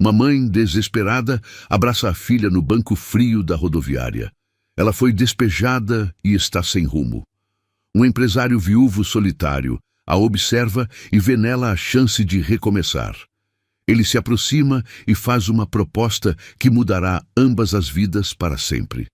Uma mãe desesperada abraça a filha no banco frio da rodoviária. Ela foi despejada e está sem rumo. Um empresário viúvo solitário a observa e vê nela a chance de recomeçar. Ele se aproxima e faz uma proposta que mudará ambas as vidas para sempre.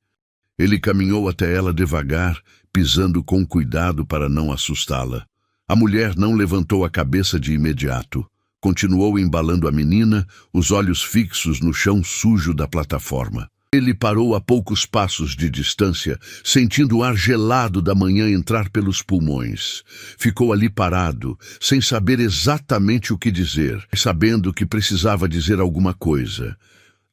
Ele caminhou até ela devagar, pisando com cuidado para não assustá-la. A mulher não levantou a cabeça de imediato. Continuou embalando a menina, os olhos fixos no chão sujo da plataforma. Ele parou a poucos passos de distância, sentindo o ar gelado da manhã entrar pelos pulmões. Ficou ali parado, sem saber exatamente o que dizer, sabendo que precisava dizer alguma coisa.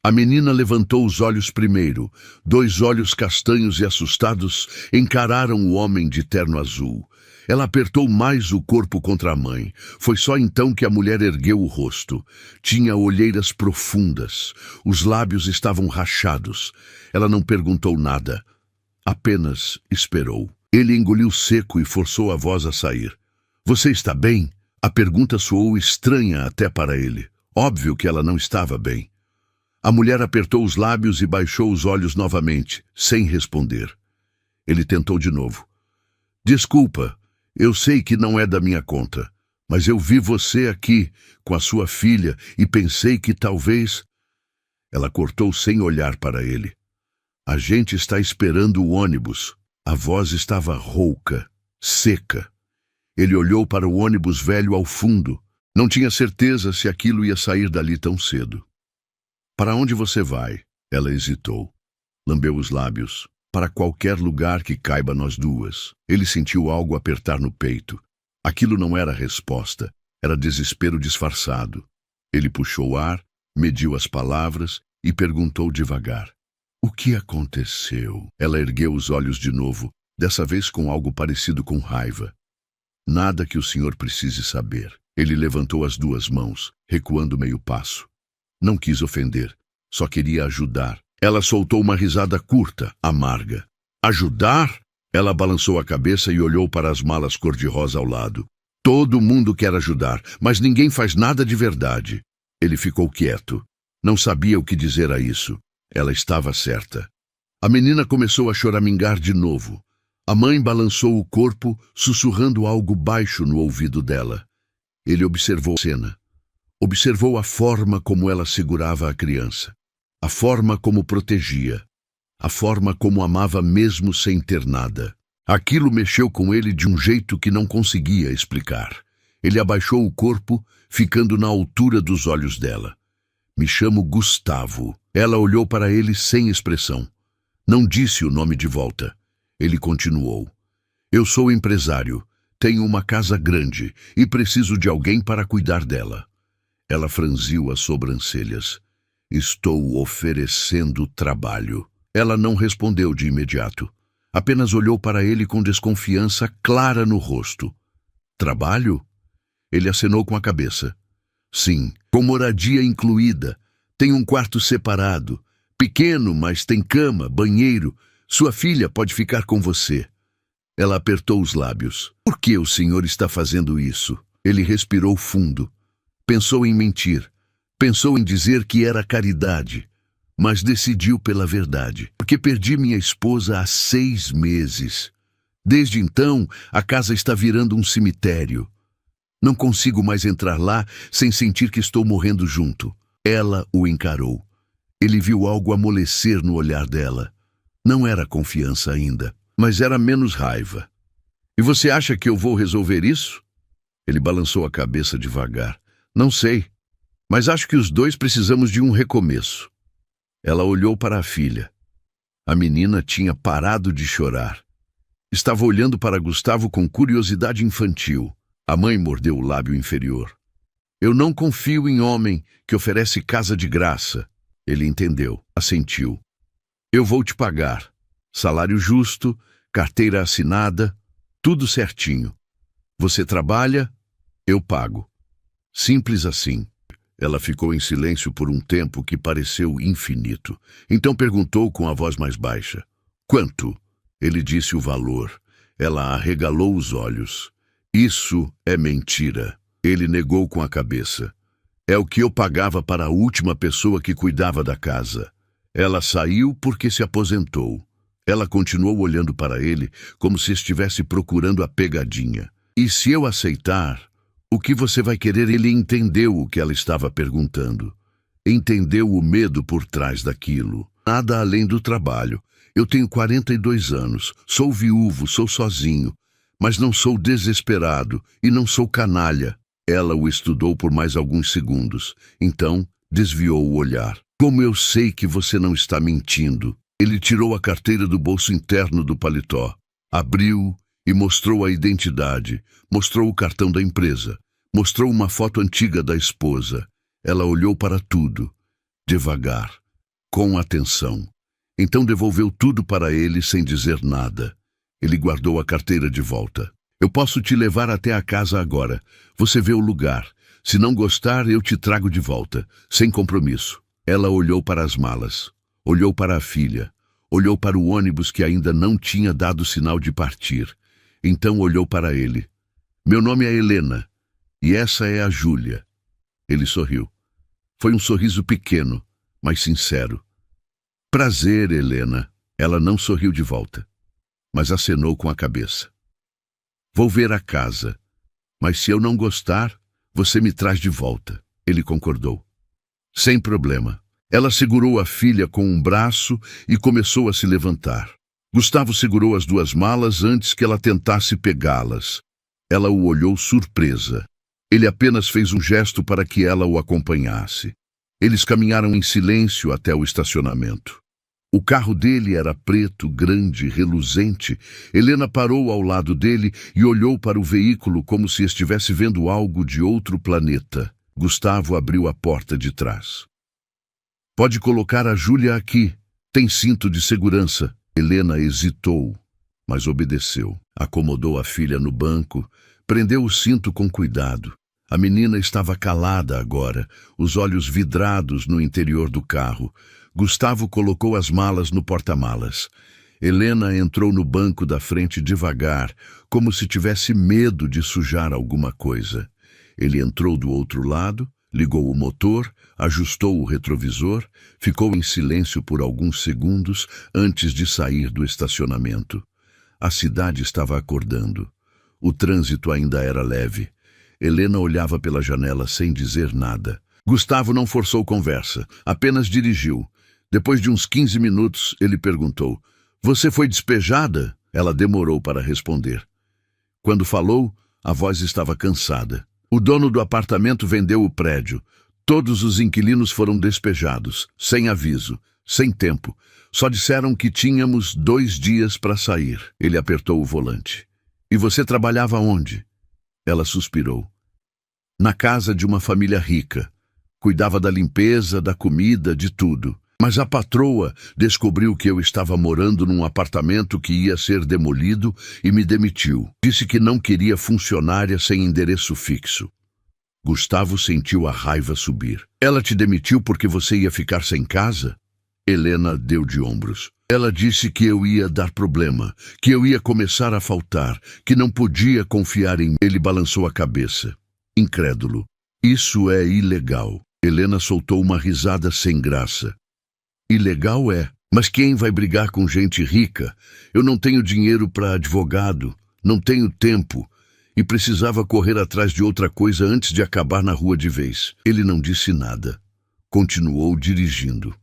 A menina levantou os olhos primeiro. 2 olhos castanhos e assustados encararam o homem de terno azul. Ela apertou mais o corpo contra a mãe. Foi só então que a mulher ergueu o rosto. Tinha olheiras profundas. Os lábios estavam rachados. Ela não perguntou nada. Apenas esperou. Ele engoliu seco e forçou a voz a sair. "Você está bem?" A pergunta soou estranha até para ele. Óbvio que ela não estava bem. A mulher apertou os lábios e baixou os olhos novamente, sem responder. Ele tentou de novo. "Desculpa. Eu sei que não é da minha conta, mas eu vi você aqui com a sua filha e pensei que talvez..." Ela cortou sem olhar para ele. "A gente está esperando o ônibus." A voz estava rouca, seca. Ele olhou para o ônibus velho ao fundo. Não tinha certeza se aquilo ia sair dali tão cedo. "Para onde você vai?" Ela hesitou. Lambeu os lábios. "Para qualquer lugar que caiba nós duas." Ele sentiu algo apertar no peito. Aquilo não era resposta, era desespero disfarçado. Ele puxou ar, mediu as palavras e perguntou devagar: "O que aconteceu?" Ela ergueu os olhos de novo, dessa vez com algo parecido com raiva. "Nada que o senhor precise saber." Ele levantou as 2 mãos, recuando meio passo. Não quis ofender, só queria ajudar. Ela soltou uma risada curta, amarga. "Ajudar?" Ela balançou a cabeça e olhou para as malas cor-de-rosa ao lado. "Todo mundo quer ajudar, mas ninguém faz nada de verdade." Ele ficou quieto. Não sabia o que dizer a isso. Ela estava certa. A menina começou a choramingar de novo. A mãe balançou o corpo, sussurrando algo baixo no ouvido dela. Ele observou a cena. Observou a forma como ela segurava a criança. A forma como protegia. A forma como amava mesmo sem ter nada. Aquilo mexeu com ele de um jeito que não conseguia explicar. Ele abaixou o corpo, ficando na altura dos olhos dela. "Me chamo Gustavo." Ela olhou para ele sem expressão. Não disse o nome de volta. Ele continuou: "Eu sou empresário. Tenho uma casa grande e preciso de alguém para cuidar dela." Ela franziu as sobrancelhas. "Estou oferecendo trabalho." Ela não respondeu de imediato. Apenas olhou para ele com desconfiança clara no rosto. "Trabalho?" Ele acenou com a cabeça. "Sim, com moradia incluída. Tem um quarto separado. Pequeno, mas tem cama, banheiro. Sua filha pode ficar com você." Ela apertou os lábios. "Por que o senhor está fazendo isso?" Ele respirou fundo. Pensou em mentir. Pensou em dizer que era caridade. Mas decidiu pela verdade. "Porque perdi minha esposa há 6 meses. Desde então, a casa está virando um cemitério. Não consigo mais entrar lá sem sentir que estou morrendo junto." Ela o encarou. Ele viu algo amolecer no olhar dela. Não era confiança ainda, mas era menos raiva. "E você acha que eu vou resolver isso?" Ele balançou a cabeça devagar. "Não sei, mas acho que os 2 precisamos de um recomeço." Ela olhou para a filha. A menina tinha parado de chorar. Estava olhando para Gustavo com curiosidade infantil. A mãe mordeu o lábio inferior. "Eu não confio em homem que oferece casa de graça." Ele entendeu, assentiu. "Eu vou te pagar. Salário justo, carteira assinada, tudo certinho. Você trabalha, eu pago. Simples assim." Ela ficou em silêncio por um tempo que pareceu infinito. Então perguntou com a voz mais baixa: "Quanto?" Ele disse o valor. Ela arregalou os olhos. "Isso é mentira." Ele negou com a cabeça. É o que eu pagava para a última pessoa que cuidava da casa. Ela saiu porque se aposentou. Ela continuou olhando para ele como se estivesse procurando a pegadinha. E se eu aceitar, o que você vai querer? Ele entendeu o que ela estava perguntando. Entendeu o medo por trás daquilo. Nada além do trabalho. Eu tenho 42 anos, sou viúvo, sou sozinho, mas não sou desesperado e não sou canalha. Ela o estudou por mais alguns segundos. Então, desviou o olhar. Como eu sei que você não está mentindo? Ele tirou a carteira do bolso interno do paletó, abriu e mostrou a identidade, mostrou o cartão da empresa, mostrou uma foto antiga da esposa. Ela olhou para tudo, devagar, com atenção. Então devolveu tudo para ele sem dizer nada. Ele guardou a carteira de volta. Eu posso te levar até a casa agora. Você vê o lugar. Se não gostar, eu te trago de volta, sem compromisso. Ela olhou para as malas, olhou para a filha, olhou para o ônibus que ainda não tinha dado sinal de partir. Então olhou para ele. Meu nome é Helena, e essa é a Júlia. Ele sorriu. Foi um sorriso pequeno, mas sincero. Prazer, Helena. Ela não sorriu de volta, mas acenou com a cabeça. Vou ver a casa, mas se eu não gostar, você me traz de volta. Ele concordou. Sem problema. Ela segurou a filha com um braço e começou a se levantar. Gustavo segurou as duas malas antes que ela tentasse pegá-las. Ela o olhou surpresa. Ele apenas fez um gesto para que ela o acompanhasse. Eles caminharam em silêncio até o estacionamento. O carro dele era preto, grande, reluzente. Helena parou ao lado dele e olhou para o veículo como se estivesse vendo algo de outro planeta. Gustavo abriu a porta de trás. Pode colocar a Júlia aqui. Tem cinto de segurança. Helena hesitou, mas obedeceu. Acomodou a filha no banco, prendeu o cinto com cuidado. A menina estava calada agora, os olhos vidrados no interior do carro. Gustavo colocou as malas no porta-malas. Helena entrou no banco da frente devagar, como se tivesse medo de sujar alguma coisa. Ele entrou do outro lado, ligou o motor, ajustou o retrovisor, ficou em silêncio por alguns segundos antes de sair do estacionamento. A cidade estava acordando. O trânsito ainda era leve. Helena olhava pela janela sem dizer nada. Gustavo não forçou conversa, apenas dirigiu. Depois de uns 15 minutos, ele perguntou: Você foi despejada? Ela demorou para responder. Quando falou, a voz estava cansada. O dono do apartamento vendeu o prédio. Todos os inquilinos foram despejados, sem aviso, sem tempo. Só disseram que tínhamos 2 dias para sair. Ele apertou o volante. E você trabalhava onde? Ela suspirou. Na casa de uma família rica. Cuidava da limpeza, da comida, de tudo. Mas a patroa descobriu que eu estava morando num apartamento que ia ser demolido e me demitiu. Disse que não queria funcionária sem endereço fixo. Gustavo sentiu a raiva subir. Ela te demitiu porque você ia ficar sem casa? Helena deu de ombros. Ela disse que eu ia dar problema, que eu ia começar a faltar, que não podia confiar em mim. Ele balançou a cabeça, incrédulo. Isso é ilegal. Helena soltou uma risada sem graça. Ilegal é, mas quem vai brigar com gente rica? Eu não tenho dinheiro para advogado, não tenho tempo, e precisava correr atrás de outra coisa antes de acabar na rua de vez. Ele não disse nada. Continuou dirigindo.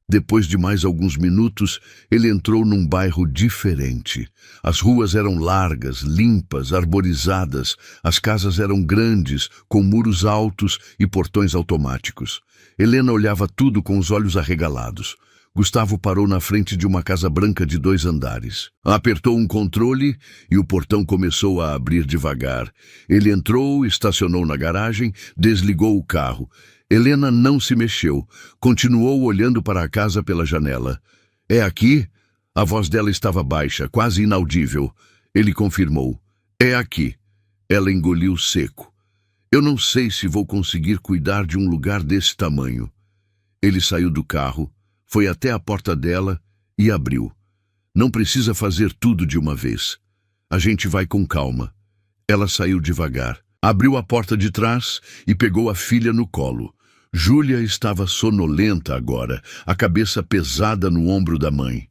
Depois de mais alguns minutos, ele entrou num bairro diferente. As ruas eram largas, limpas, arborizadas. As casas eram grandes, com muros altos e portões automáticos. Helena olhava tudo com os olhos arregalados. Gustavo parou na frente de uma casa branca de 2 andares. Apertou um controle e o portão começou a abrir devagar. Ele entrou, estacionou na garagem, desligou o carro. Helena não se mexeu. Continuou olhando para a casa pela janela. É aqui? A voz dela estava baixa, quase inaudível. Ele confirmou. É aqui. Ela engoliu seco. Eu não sei se vou conseguir cuidar de um lugar desse tamanho. Ele saiu do carro, foi até a porta dela e abriu. Não precisa fazer tudo de uma vez. A gente vai com calma. Ela saiu devagar. Abriu a porta de trás e pegou a filha no colo. Júlia estava sonolenta agora, a cabeça pesada no ombro da mãe.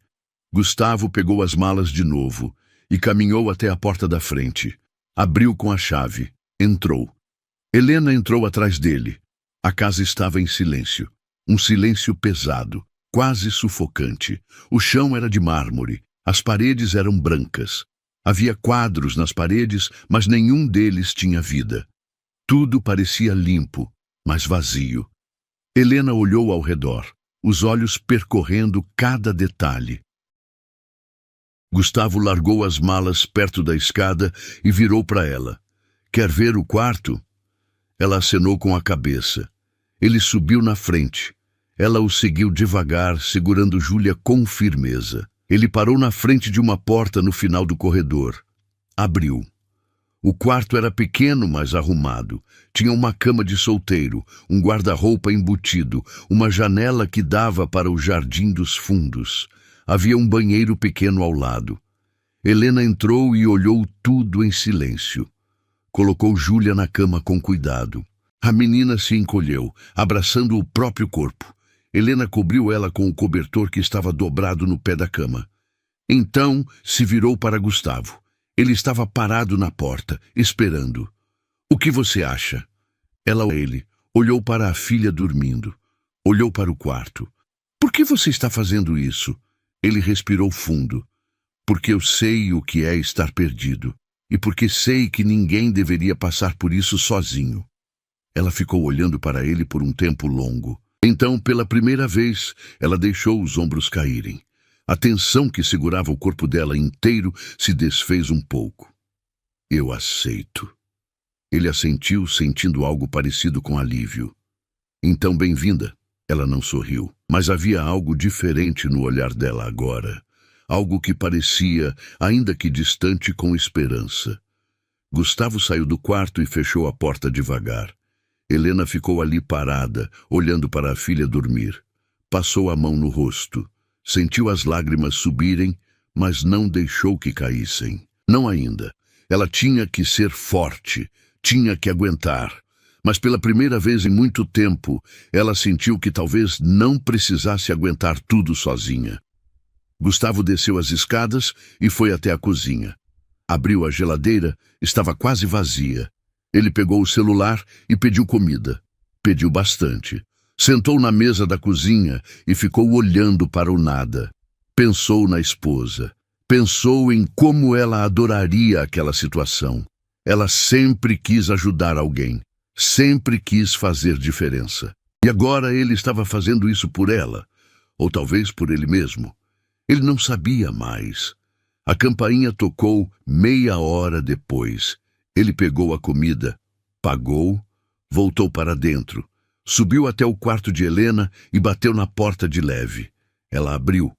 Gustavo pegou as malas de novo e caminhou até a porta da frente. Abriu com a chave. Entrou. Helena entrou atrás dele. A casa estava em silêncio. Um silêncio pesado, quase sufocante. O chão era de mármore. As paredes eram brancas. Havia quadros nas paredes, mas nenhum deles tinha vida. Tudo parecia limpo, mas vazio. Helena olhou ao redor, os olhos percorrendo cada detalhe. Gustavo largou as malas perto da escada e virou para ela. Quer ver o quarto? Ela acenou com a cabeça. Ele subiu na frente. Ela o seguiu devagar, segurando Júlia com firmeza. Ele parou na frente de uma porta no final do corredor. Abriu. O quarto era pequeno, mas arrumado. Tinha uma cama de solteiro, um guarda-roupa embutido, uma janela que dava para o jardim dos fundos. Havia um banheiro pequeno ao lado. Helena entrou e olhou tudo em silêncio. Colocou Júlia na cama com cuidado. A menina se encolheu, abraçando o próprio corpo. Helena cobriu ela com o cobertor que estava dobrado no pé da cama. Então se virou para Gustavo. Ele estava parado na porta, esperando. O que você acha? Ela olhou para a filha dormindo. Olhou para o quarto. Por que você está fazendo isso? Ele respirou fundo. Porque eu sei o que é estar perdido. E porque sei que ninguém deveria passar por isso sozinho. Ela ficou olhando para ele por um tempo longo. Então, pela primeira vez, ela deixou os ombros caírem. A tensão que segurava o corpo dela inteiro se desfez um pouco. Eu aceito. Ele assentiu, sentindo algo parecido com alívio. Então, bem-vinda. Ela não sorriu, mas havia algo diferente no olhar dela agora. Algo que parecia, ainda que distante, com esperança. Gustavo saiu do quarto e fechou a porta devagar. Helena ficou ali parada, olhando para a filha dormir. Passou a mão no rosto. Sentiu as lágrimas subirem, mas não deixou que caíssem. Não ainda. Ela tinha que ser forte, tinha que aguentar. Mas pela primeira vez em muito tempo, ela sentiu que talvez não precisasse aguentar tudo sozinha. Gustavo desceu as escadas e foi até a cozinha. Abriu a geladeira, estava quase vazia. Ele pegou o celular e pediu comida. Pediu bastante. Sentou na mesa da cozinha e ficou olhando para o nada. Pensou na esposa. Pensou em como ela adoraria aquela situação. Ela sempre quis ajudar alguém. Sempre quis fazer diferença. E agora ele estava fazendo isso por ela. Ou talvez por ele mesmo. Ele não sabia mais. A campainha tocou meia hora depois. Ele pegou a comida, pagou, voltou para dentro. Subiu até o quarto de Helena e bateu na porta de leve. Ela abriu.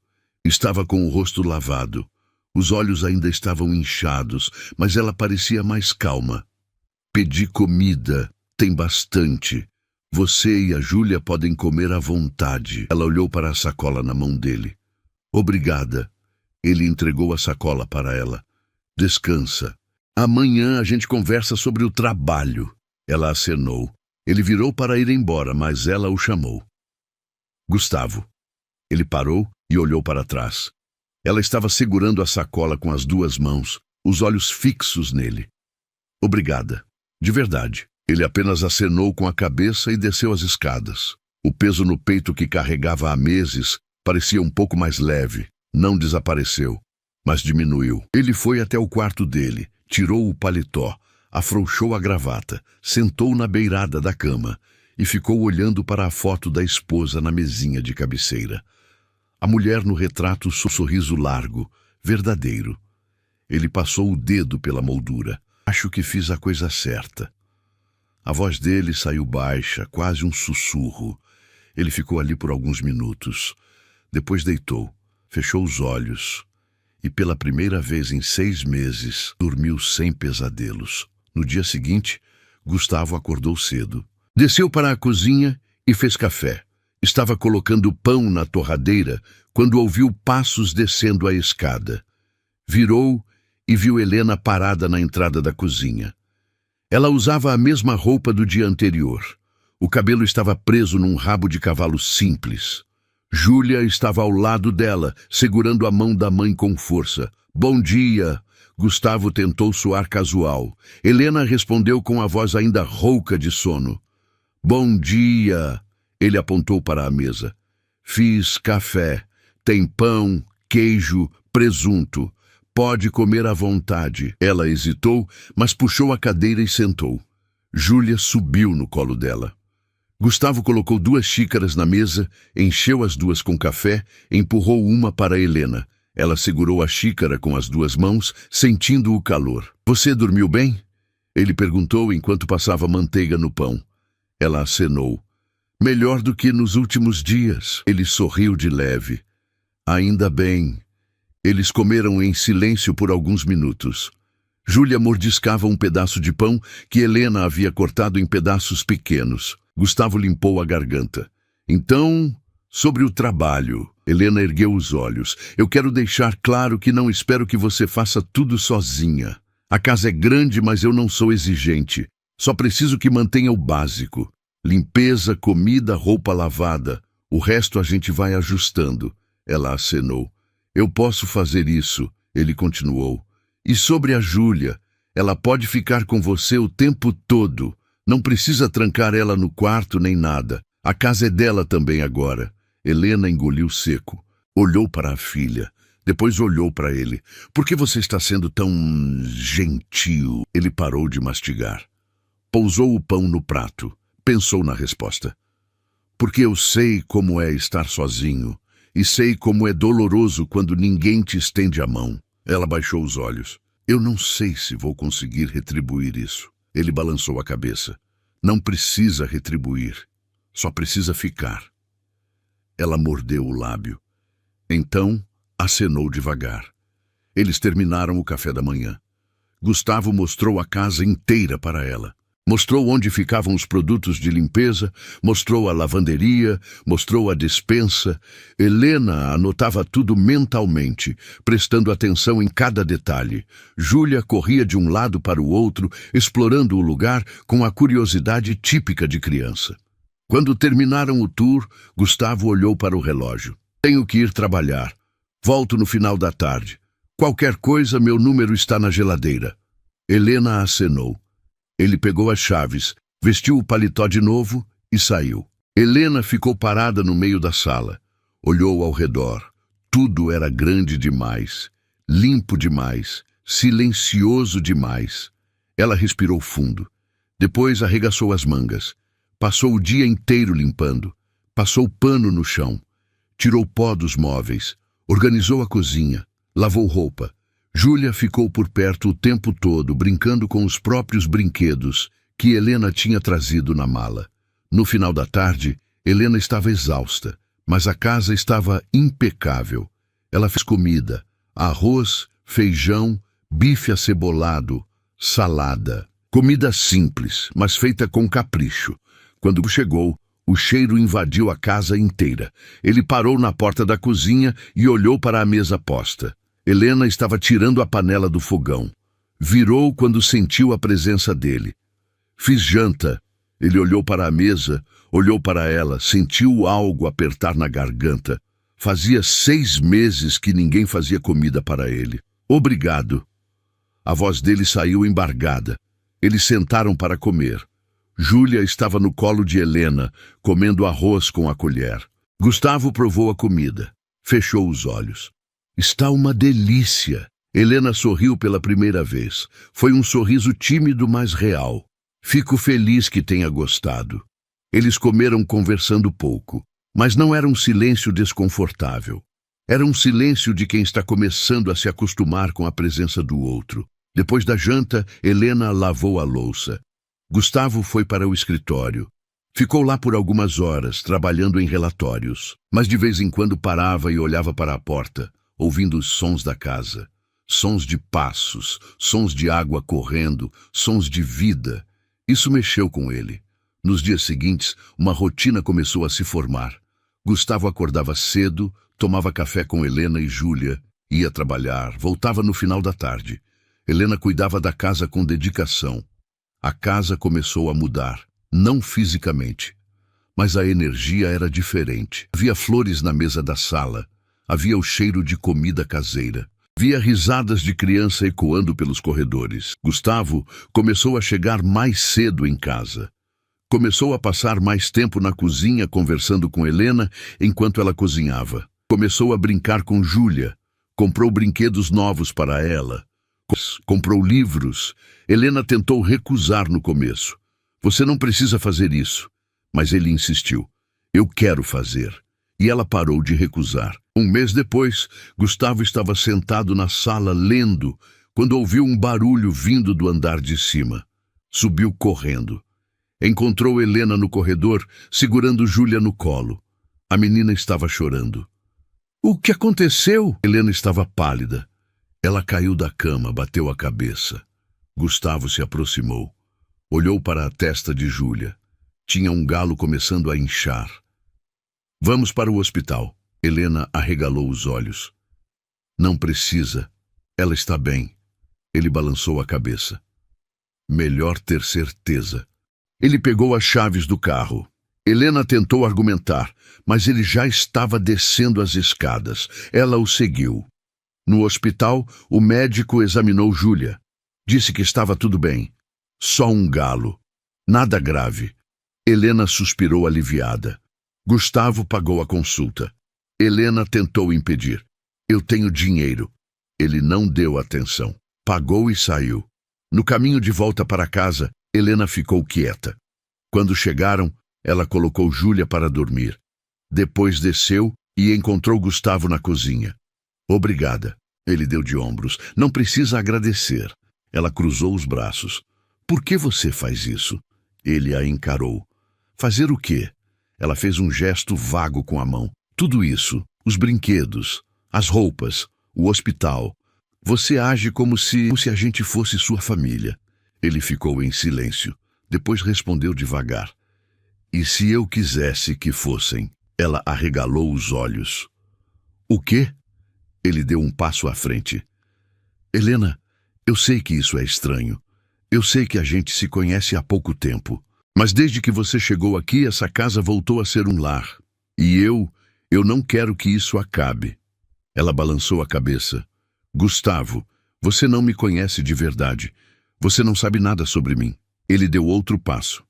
Estava com o rosto lavado. Os olhos ainda estavam inchados, mas ela parecia mais calma. Pedi comida. Tem bastante. Você e a Júlia podem comer à vontade. Ela olhou para a sacola na mão dele. Obrigada. Ele entregou a sacola para ela. Descansa. Amanhã a gente conversa sobre o trabalho. Ela acenou. Ele virou para ir embora, mas ela o chamou. Gustavo. Ele parou e olhou para trás. Ela estava segurando a sacola com as duas mãos, os olhos fixos nele. Obrigada. De verdade. Ele apenas acenou com a cabeça e desceu as escadas. O peso no peito que carregava há meses parecia um pouco mais leve. Não desapareceu, mas diminuiu. Ele foi até o quarto dele, tirou o paletó, afrouxou a gravata, sentou na beirada da cama e ficou olhando para a foto da esposa na mesinha de cabeceira. A mulher no retrato, sorriso largo, verdadeiro. Ele passou o dedo pela moldura. Acho que fiz a coisa certa. A voz dele saiu baixa, quase um sussurro. Ele ficou ali por alguns minutos. Depois deitou, fechou os olhos e, pela primeira vez em 6 meses, dormiu sem pesadelos. No dia seguinte, Gustavo acordou cedo. Desceu para a cozinha e fez café. Estava colocando pão na torradeira quando ouviu passos descendo a escada. Virou e viu Helena parada na entrada da cozinha. Ela usava a mesma roupa do dia anterior. O cabelo estava preso num rabo de cavalo simples. Júlia estava ao lado dela, segurando a mão da mãe com força. Bom dia! Gustavo tentou soar casual. Helena respondeu com a voz ainda rouca de sono. Bom dia! Ele apontou para a mesa. Fiz café. Tem pão, queijo, presunto. Pode comer à vontade. Ela hesitou, mas puxou a cadeira e sentou. Júlia subiu no colo dela. Gustavo colocou 2 xícaras na mesa, encheu as 2 com café, empurrou uma para Helena. Ela segurou a xícara com as 2 mãos, sentindo o calor. Você dormiu bem? Ele perguntou enquanto passava manteiga no pão. Ela acenou. Melhor do que nos últimos dias. Ele sorriu de leve. Ainda bem. Eles comeram em silêncio por alguns minutos. Júlia mordiscava um pedaço de pão que Helena havia cortado em pedaços pequenos. Gustavo limpou a garganta. Então, sobre o trabalho. Helena ergueu os olhos. Eu quero deixar claro que não espero que você faça tudo sozinha. A casa é grande, mas eu não sou exigente. Só preciso que mantenha o básico. Limpeza, comida, roupa lavada. O resto a gente vai ajustando. Ela acenou. Eu posso fazer isso, ele continuou. E sobre a Júlia, ela pode ficar com você o tempo todo. Não precisa trancar ela no quarto nem nada. A casa é dela também agora. Helena engoliu seco. Olhou para a filha. Depois olhou para ele. Por que você está sendo tão gentil? Ele parou de mastigar. Pousou o pão no prato. Pensou na resposta. Porque eu sei como é estar sozinho. E sei como é doloroso quando ninguém te estende a mão. Ela baixou os olhos. Eu não sei se vou conseguir retribuir isso. Ele balançou a cabeça. Não precisa retribuir. Só precisa ficar. Ela mordeu o lábio. Então, acenou devagar. Eles terminaram o café da manhã. Gustavo mostrou a casa inteira para ela. Mostrou onde ficavam os produtos de limpeza, mostrou a lavanderia, mostrou a despensa. Helena anotava tudo mentalmente, prestando atenção em cada detalhe. Júlia corria de um lado para o outro, explorando o lugar com a curiosidade típica de criança. Quando terminaram o tour, Gustavo olhou para o relógio. Tenho que ir trabalhar. Volto no final da tarde. Qualquer coisa, meu número está na geladeira. Helena acenou. Ele pegou as chaves, vestiu o paletó de novo e saiu. Helena ficou parada no meio da sala. Olhou ao redor. Tudo era grande demais, limpo demais, silencioso demais. Ela respirou fundo. Depois arregaçou as mangas. Passou o dia inteiro limpando. Passou pano no chão. Tirou pó dos móveis. Organizou a cozinha. Lavou roupa. Júlia ficou por perto o tempo todo, brincando com os próprios brinquedos que Helena tinha trazido na mala. No final da tarde, Helena estava exausta, mas a casa estava impecável. Ela fez comida, arroz, feijão, bife acebolado, salada. Comida simples, mas feita com capricho. Quando chegou, o cheiro invadiu a casa inteira. Ele parou na porta da cozinha e olhou para a mesa posta. Helena estava tirando a panela do fogão. Virou quando sentiu a presença dele. Fiz janta. Ele olhou para a mesa, olhou para ela, sentiu algo apertar na garganta. Fazia 6 meses que ninguém fazia comida para ele. Obrigado. A voz dele saiu embargada. Eles sentaram para comer. Júlia estava no colo de Helena, comendo arroz com a colher. Gustavo provou a comida. Fechou os olhos. Está uma delícia. Helena sorriu pela primeira vez. Foi um sorriso tímido, mas real. Fico feliz que tenha gostado. Eles comeram conversando pouco, mas não era um silêncio desconfortável. Era um silêncio de quem está começando a se acostumar com a presença do outro. Depois da janta, Helena lavou a louça. Gustavo foi para o escritório. Ficou lá por algumas horas, trabalhando em relatórios, mas de vez em quando parava e olhava para a porta, ouvindo os sons da casa. Sons de passos, sons de água correndo, sons de vida. Isso mexeu com ele. Nos dias seguintes, uma rotina começou a se formar. Gustavo acordava cedo, tomava café com Helena e Júlia, ia trabalhar, voltava no final da tarde. Helena cuidava da casa com dedicação. A casa começou a mudar, não fisicamente, mas a energia era diferente. Havia flores na mesa da sala, havia o cheiro de comida caseira. Havia risadas de criança ecoando pelos corredores. Gustavo começou a chegar mais cedo em casa. Começou a passar mais tempo na cozinha conversando com Helena enquanto ela cozinhava. Começou a brincar com Júlia. Comprou brinquedos novos para ela. Comprou livros. Helena tentou recusar no começo. Você não precisa fazer isso. Mas ele insistiu. Eu quero fazer. E ela parou de recusar. Um mês depois, Gustavo estava sentado na sala lendo, quando ouviu um barulho vindo do andar de cima. Subiu correndo. Encontrou Helena no corredor, segurando Júlia no colo. A menina estava chorando. O que aconteceu? Helena estava pálida. Ela caiu da cama, bateu a cabeça. Gustavo se aproximou. Olhou para a testa de Júlia. Tinha um galo começando a inchar. Vamos para o hospital. Helena arregalou os olhos. Não precisa. Ela está bem. Ele balançou a cabeça. Melhor ter certeza. Ele pegou as chaves do carro. Helena tentou argumentar, mas ele já estava descendo as escadas. Ela o seguiu. No hospital, o médico examinou Júlia. Disse que estava tudo bem. Só um galo. Nada grave. Helena suspirou aliviada. Gustavo pagou a consulta. Helena tentou impedir. Eu tenho dinheiro. Ele não deu atenção. Pagou e saiu. No caminho de volta para casa, Helena ficou quieta. Quando chegaram, ela colocou Júlia para dormir. Depois desceu e encontrou Gustavo na cozinha. Obrigada. Ele deu de ombros. Não precisa agradecer. Ela cruzou os braços. Por que você faz isso? Ele a encarou. Fazer o quê? Ela fez um gesto vago com a mão. Tudo isso, os brinquedos, as roupas, o hospital. Você age como se a gente fosse sua família. Ele ficou em silêncio. Depois respondeu devagar. E se eu quisesse que fossem? Ela arregalou os olhos. O quê? Ele deu um passo à frente. Helena, eu sei que isso é estranho. Eu sei que a gente se conhece há pouco tempo. Mas desde que você chegou aqui, essa casa voltou a ser um lar. E eu não quero que isso acabe. Ela balançou a cabeça. Gustavo, você não me conhece de verdade. Você não sabe nada sobre mim. Ele deu outro passo.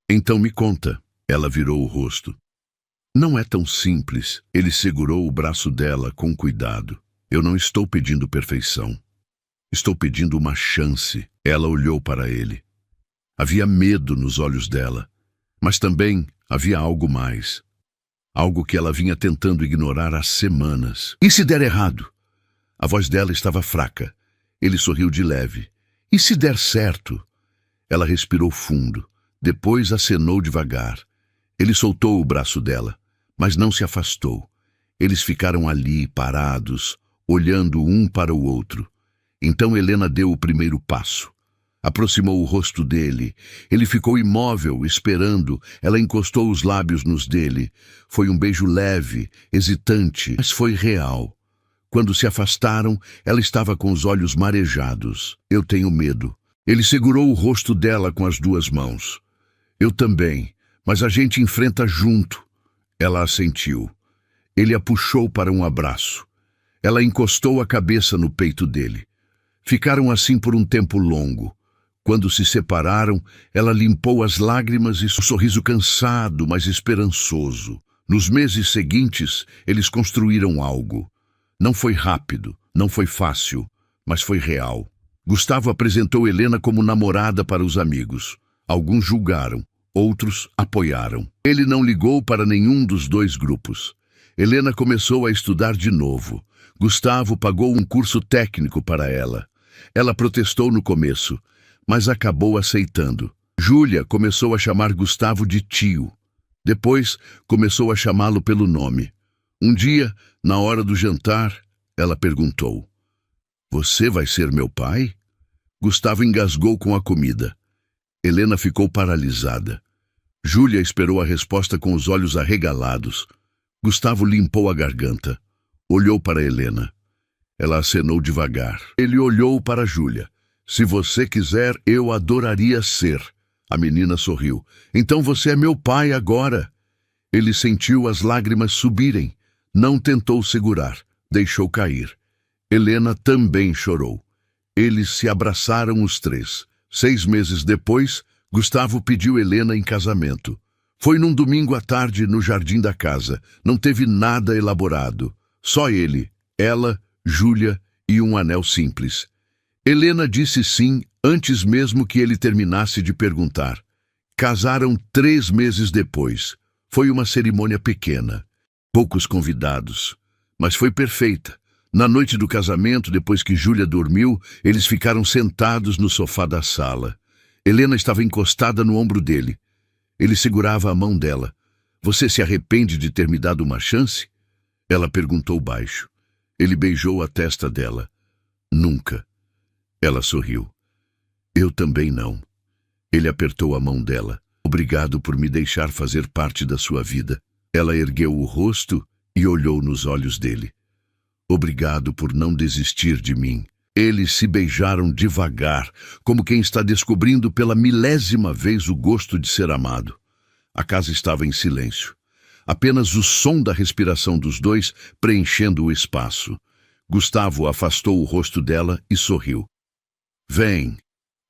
Então me conta. Ela virou o rosto. Não é tão simples. Ele segurou o braço dela com cuidado. Eu não estou pedindo perfeição. Estou pedindo uma chance. Ela olhou para ele. Havia medo nos olhos dela, mas também havia algo mais. Algo que ela vinha tentando ignorar há semanas. E se der errado? A voz dela estava fraca. Ele sorriu de leve. E se der certo? Ela respirou fundo. Depois acenou devagar. Ele soltou o braço dela, mas não se afastou. Eles ficaram ali, parados, olhando um para o outro. Então Helena deu o primeiro passo. Aproximou o rosto dele. Ele ficou imóvel, esperando. Ela encostou os lábios nos dele. Foi um beijo leve, hesitante, mas foi real. Quando se afastaram, ela estava com os olhos marejados. Eu tenho medo. Ele segurou o rosto dela com as duas mãos. Eu também, mas a gente enfrenta junto. Ela assentiu. Ele a puxou para um abraço. Ela encostou a cabeça no peito dele. Ficaram assim por um tempo longo. Quando se separaram, ela limpou as lágrimas e um sorriso cansado, mas esperançoso. Nos meses seguintes, eles construíram algo. Não foi rápido, não foi fácil, mas foi real. Gustavo apresentou Helena como namorada para os amigos. Alguns julgaram, outros apoiaram. Ele não ligou para nenhum dos dois grupos. Helena começou a estudar de novo. Gustavo pagou um curso técnico para ela. Ela protestou no começo, mas acabou aceitando. Júlia começou a chamar Gustavo de tio. Depois, começou a chamá-lo pelo nome. Um dia, na hora do jantar, ela perguntou: Você vai ser meu pai? Gustavo engasgou com a comida. Helena ficou paralisada. Júlia esperou a resposta com os olhos arregalados. Gustavo limpou a garganta. Olhou para Helena. Ela acenou devagar. Ele olhou para Júlia. Se você quiser, eu adoraria ser. A menina sorriu. Então você é meu pai agora. Ele sentiu as lágrimas subirem. Não tentou segurar. Deixou cair. Helena também chorou. Eles se abraçaram os três. 6 meses depois, Gustavo pediu Helena em casamento. Foi num domingo à tarde no jardim da casa. Não teve nada elaborado. Só ele, ela, Júlia e um anel simples. Helena disse sim antes mesmo que ele terminasse de perguntar. Casaram 3 meses depois. Foi uma cerimônia pequena. Poucos convidados. Mas foi perfeita. Na noite do casamento, depois que Júlia dormiu, eles ficaram sentados no sofá da sala. Helena estava encostada no ombro dele. Ele segurava a mão dela. Você se arrepende de ter me dado uma chance? Ela perguntou baixo. Ele beijou a testa dela. Nunca. Ela sorriu. Eu também não. Ele apertou a mão dela. Obrigado por me deixar fazer parte da sua vida. Ela ergueu o rosto e olhou nos olhos dele. Obrigado por não desistir de mim. Eles se beijaram devagar, como quem está descobrindo pela 1000ª vez o gosto de ser amado. A casa estava em silêncio. Apenas o som da respiração dos dois preenchendo o espaço. Gustavo afastou o rosto dela e sorriu. Vem,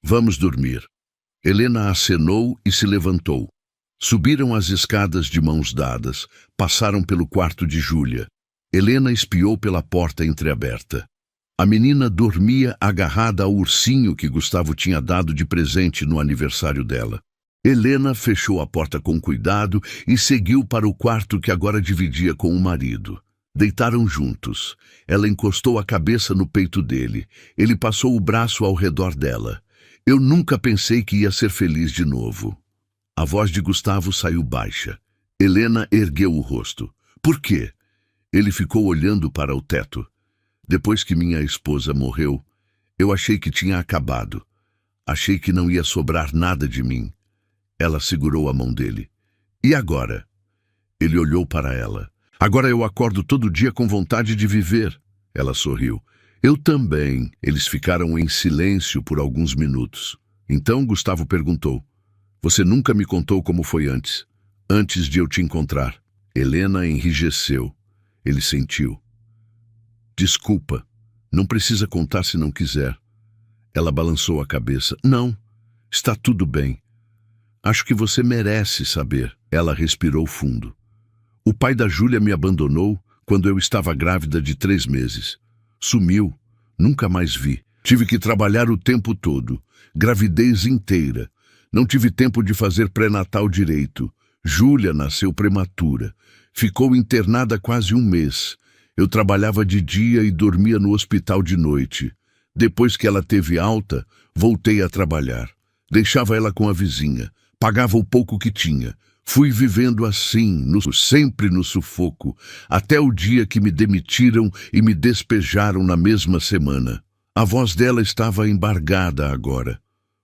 vamos dormir. Helena acenou e se levantou. Subiram as escadas de mãos dadas, passaram pelo quarto de Júlia. Helena espiou pela porta entreaberta. A menina dormia agarrada ao ursinho que Gustavo tinha dado de presente no aniversário dela. Helena fechou a porta com cuidado e seguiu para o quarto que agora dividia com o marido. Deitaram juntos. Ela encostou a cabeça no peito dele. Ele passou o braço ao redor dela. Eu nunca pensei que ia ser feliz de novo. A voz de Gustavo saiu baixa. Helena ergueu o rosto. Por quê? Ele ficou olhando para o teto. Depois que minha esposa morreu, eu achei que tinha acabado. Achei que não ia sobrar nada de mim. Ela segurou a mão dele. E agora? Ele olhou para ela. Agora eu acordo todo dia com vontade de viver. Ela sorriu. Eu também. Eles ficaram em silêncio por alguns minutos. Então Gustavo perguntou. Você nunca me contou como foi antes de eu te encontrar. Helena enrijeceu. Ele sentiu. Desculpa, não precisa contar se não quiser. Ela balançou a cabeça. Não, está tudo bem. Acho que você merece saber. Ela respirou fundo. O pai da Júlia me abandonou quando eu estava grávida de 3 meses. Sumiu, nunca mais vi. Tive que trabalhar o tempo todo, gravidez inteira. Não tive tempo de fazer pré-natal direito. Júlia nasceu prematura. Ficou internada quase 1 mês. Eu trabalhava de dia e dormia no hospital de noite. Depois que ela teve alta, voltei a trabalhar. Deixava ela com a vizinha. Pagava o pouco que tinha. Fui vivendo assim, sempre no sufoco, até o dia que me demitiram e me despejaram na mesma semana. A voz dela estava embargada agora.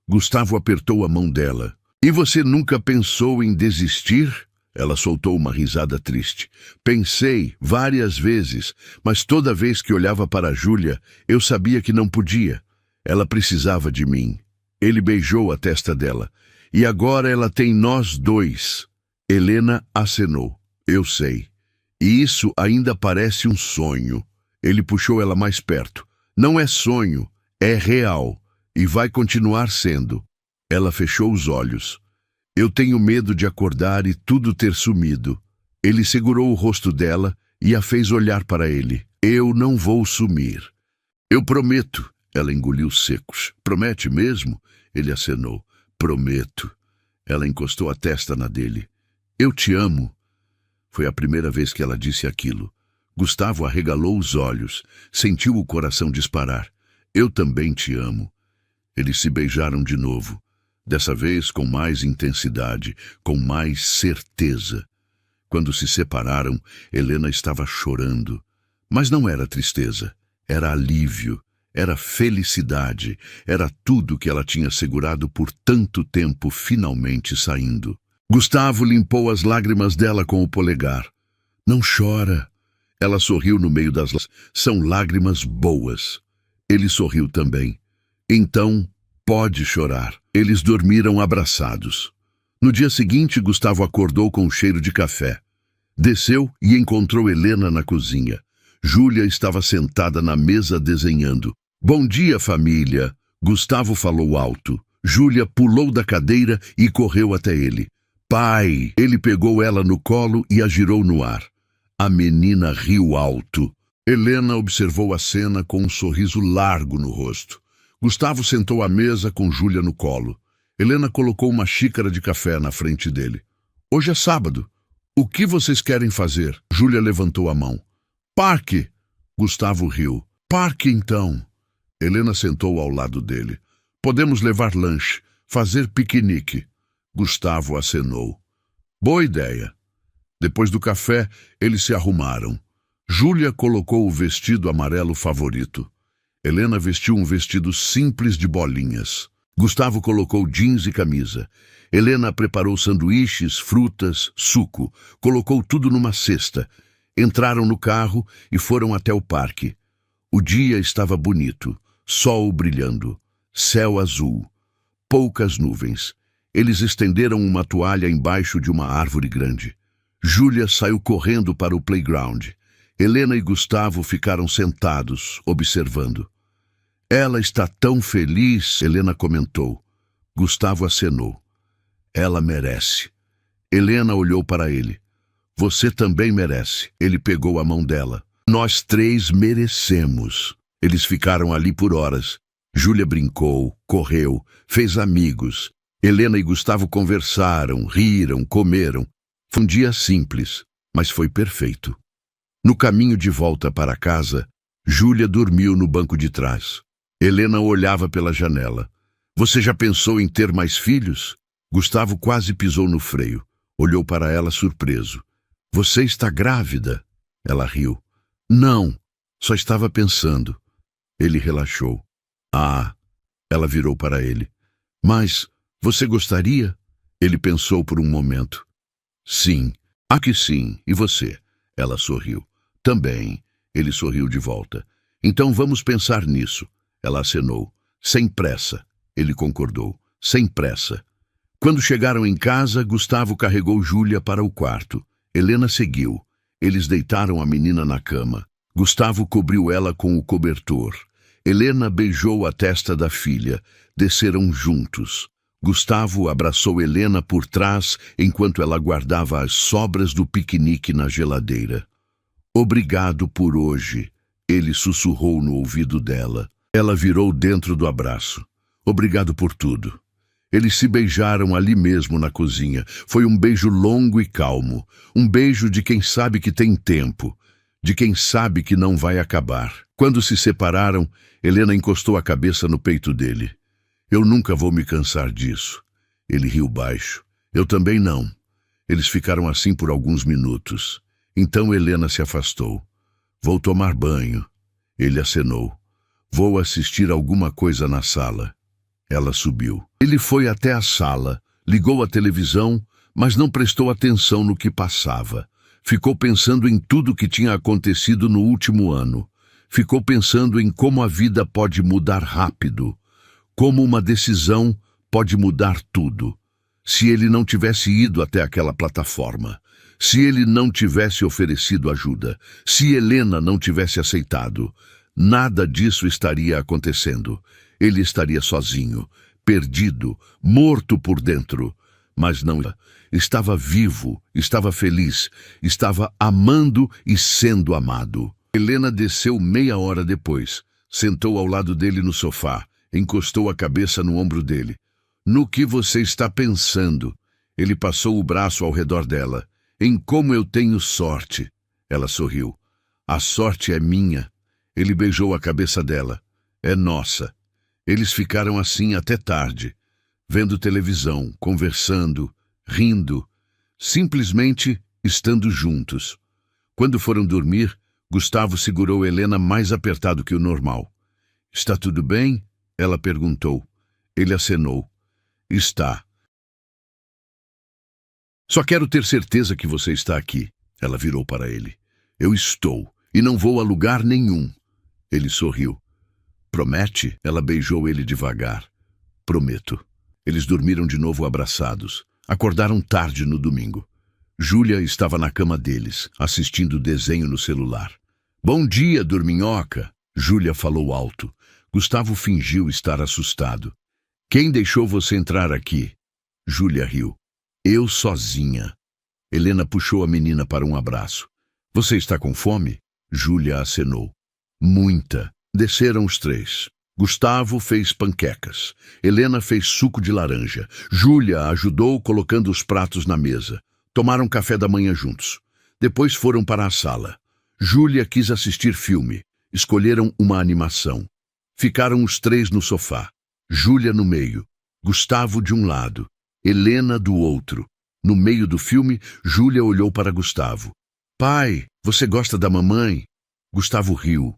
Gustavo apertou a mão dela. E você nunca pensou em desistir? Ela soltou uma risada triste. Pensei várias vezes, mas toda vez que olhava para Júlia, eu sabia que não podia. Ela precisava de mim. Ele beijou a testa dela. E agora ela tem nós dois. Helena acenou. Eu sei. E isso ainda parece um sonho. Ele puxou ela mais perto. Não é sonho, é real. E vai continuar sendo. Ela fechou os olhos. Eu tenho medo de acordar e tudo ter sumido. Ele segurou o rosto dela e a fez olhar para ele. Eu não vou sumir. Eu prometo. Ela engoliu secos. Promete mesmo? Ele acenou. Prometo. Ela encostou a testa na dele. Eu te amo. Foi a primeira vez que ela disse aquilo. Gustavo arregalou os olhos. Sentiu o coração disparar. Eu também te amo. Eles se beijaram de novo. Dessa vez com mais intensidade, com mais certeza. Quando se separaram, Helena estava chorando. Mas não era tristeza, era alívio, era felicidade, era tudo que ela tinha segurado por tanto tempo finalmente saindo. Gustavo limpou as lágrimas dela com o polegar. Não chora. Ela sorriu no meio das lágrimas. São lágrimas boas. Ele sorriu também. Então, pode chorar. Eles dormiram abraçados. No dia seguinte, Gustavo acordou com um cheiro de café. Desceu e encontrou Helena na cozinha. Júlia estava sentada na mesa desenhando. Bom dia, família, Gustavo falou alto. Júlia pulou da cadeira e correu até ele. Pai! Ele pegou ela no colo e a girou no ar. A menina riu alto. Helena observou a cena com um sorriso largo no rosto. Gustavo sentou à mesa com Júlia no colo. Helena colocou uma xícara de café na frente dele. Hoje é sábado. O que vocês querem fazer? Júlia levantou a mão. Parque! Gustavo riu. Parque, então. Helena sentou ao lado dele. Podemos levar lanche, fazer piquenique. Gustavo acenou. Boa ideia. Depois do café, eles se arrumaram. Júlia colocou o vestido amarelo favorito. Helena vestiu um vestido simples de bolinhas. Gustavo colocou jeans e camisa. Helena preparou sanduíches, frutas, suco. Colocou tudo numa cesta. Entraram no carro e foram até o parque. O dia estava bonito. Sol brilhando. Céu azul. Poucas nuvens. Eles estenderam uma toalha embaixo de uma árvore grande. Júlia saiu correndo para o playground. Helena e Gustavo ficaram sentados, observando. Ela está tão feliz, Helena comentou. Gustavo acenou. Ela merece. Helena olhou para ele. Você também merece. Ele pegou a mão dela. Nós três merecemos. Eles ficaram ali por horas. Júlia brincou, correu, fez amigos. Helena e Gustavo conversaram, riram, comeram. Foi um dia simples, mas foi perfeito. No caminho de volta para casa, Júlia dormiu no banco de trás. Helena olhava pela janela. Você já pensou em ter mais filhos? Gustavo quase pisou no freio. Olhou para ela surpreso. Você está grávida? Ela riu. Não, só estava pensando. Ele relaxou. Ah, ela virou para ele. Mas você gostaria? Ele pensou por um momento. Sim, que sim. E você? Ela sorriu. Também. Ele sorriu de volta. Então vamos pensar nisso. Ela acenou. Sem pressa. Ele concordou. Sem pressa. Quando chegaram em casa, Gustavo carregou Júlia para o quarto. Helena seguiu. Eles deitaram a menina na cama. Gustavo cobriu ela com o cobertor. Helena beijou a testa da filha. Desceram juntos. Gustavo abraçou Helena por trás enquanto ela guardava as sobras do piquenique na geladeira. Obrigado por hoje, ele sussurrou no ouvido dela. Ela virou dentro do abraço. Obrigado por tudo. Eles se beijaram ali mesmo na cozinha. Foi um beijo longo e calmo. Um beijo de quem sabe que tem tempo. De quem sabe que não vai acabar. Quando se separaram, Helena encostou a cabeça no peito dele. Eu nunca vou me cansar disso. Ele riu baixo. Eu também não. Eles ficaram assim por alguns minutos. Então Helena se afastou. Vou tomar banho. Ele acenou. Vou assistir alguma coisa na sala. Ela subiu. Ele foi até a sala, ligou a televisão, mas não prestou atenção no que passava. Ficou pensando em tudo que tinha acontecido no último ano. Ficou pensando em como a vida pode mudar rápido. Como uma decisão pode mudar tudo. Se ele não tivesse ido até aquela plataforma, se ele não tivesse oferecido ajuda, se Helena não tivesse aceitado, nada disso estaria acontecendo. Ele estaria sozinho, perdido, morto por dentro. Mas não, estava vivo, estava feliz, estava amando e sendo amado. Helena desceu meia hora depois, sentou ao lado dele no sofá, encostou a cabeça no ombro dele. No que você está pensando? Ele passou o braço ao redor dela. Em como eu tenho sorte. Ela sorriu. A sorte é minha. Ele beijou a cabeça dela. É nossa. Eles ficaram assim até tarde, vendo televisão, conversando, rindo, simplesmente estando juntos. Quando foram dormir, Gustavo segurou Helena mais apertado que o normal. Está tudo bem? Ela perguntou. Ele acenou. Está. Só quero ter certeza que você está aqui. Ela virou para ele. Eu estou, e não vou a lugar nenhum. Ele sorriu. Promete? Ela beijou ele devagar. Prometo. Eles dormiram de novo abraçados. Acordaram tarde no domingo. Júlia estava na cama deles, assistindo desenho no celular. Bom dia, dorminhoca, Júlia falou alto. Gustavo fingiu estar assustado. Quem deixou você entrar aqui? Júlia riu. Eu sozinha. Helena puxou a menina para um abraço. Você está com fome? Júlia acenou. Muita. Desceram os três. Gustavo fez panquecas. Helena fez suco de laranja. Júlia ajudou colocando os pratos na mesa. Tomaram café da manhã juntos. Depois foram para a sala. Júlia quis assistir filme. Escolheram uma animação. Ficaram os três no sofá. Júlia no meio. Gustavo de um lado. Helena do outro. No meio do filme, Júlia olhou para Gustavo. Pai, você gosta da mamãe? Gustavo riu.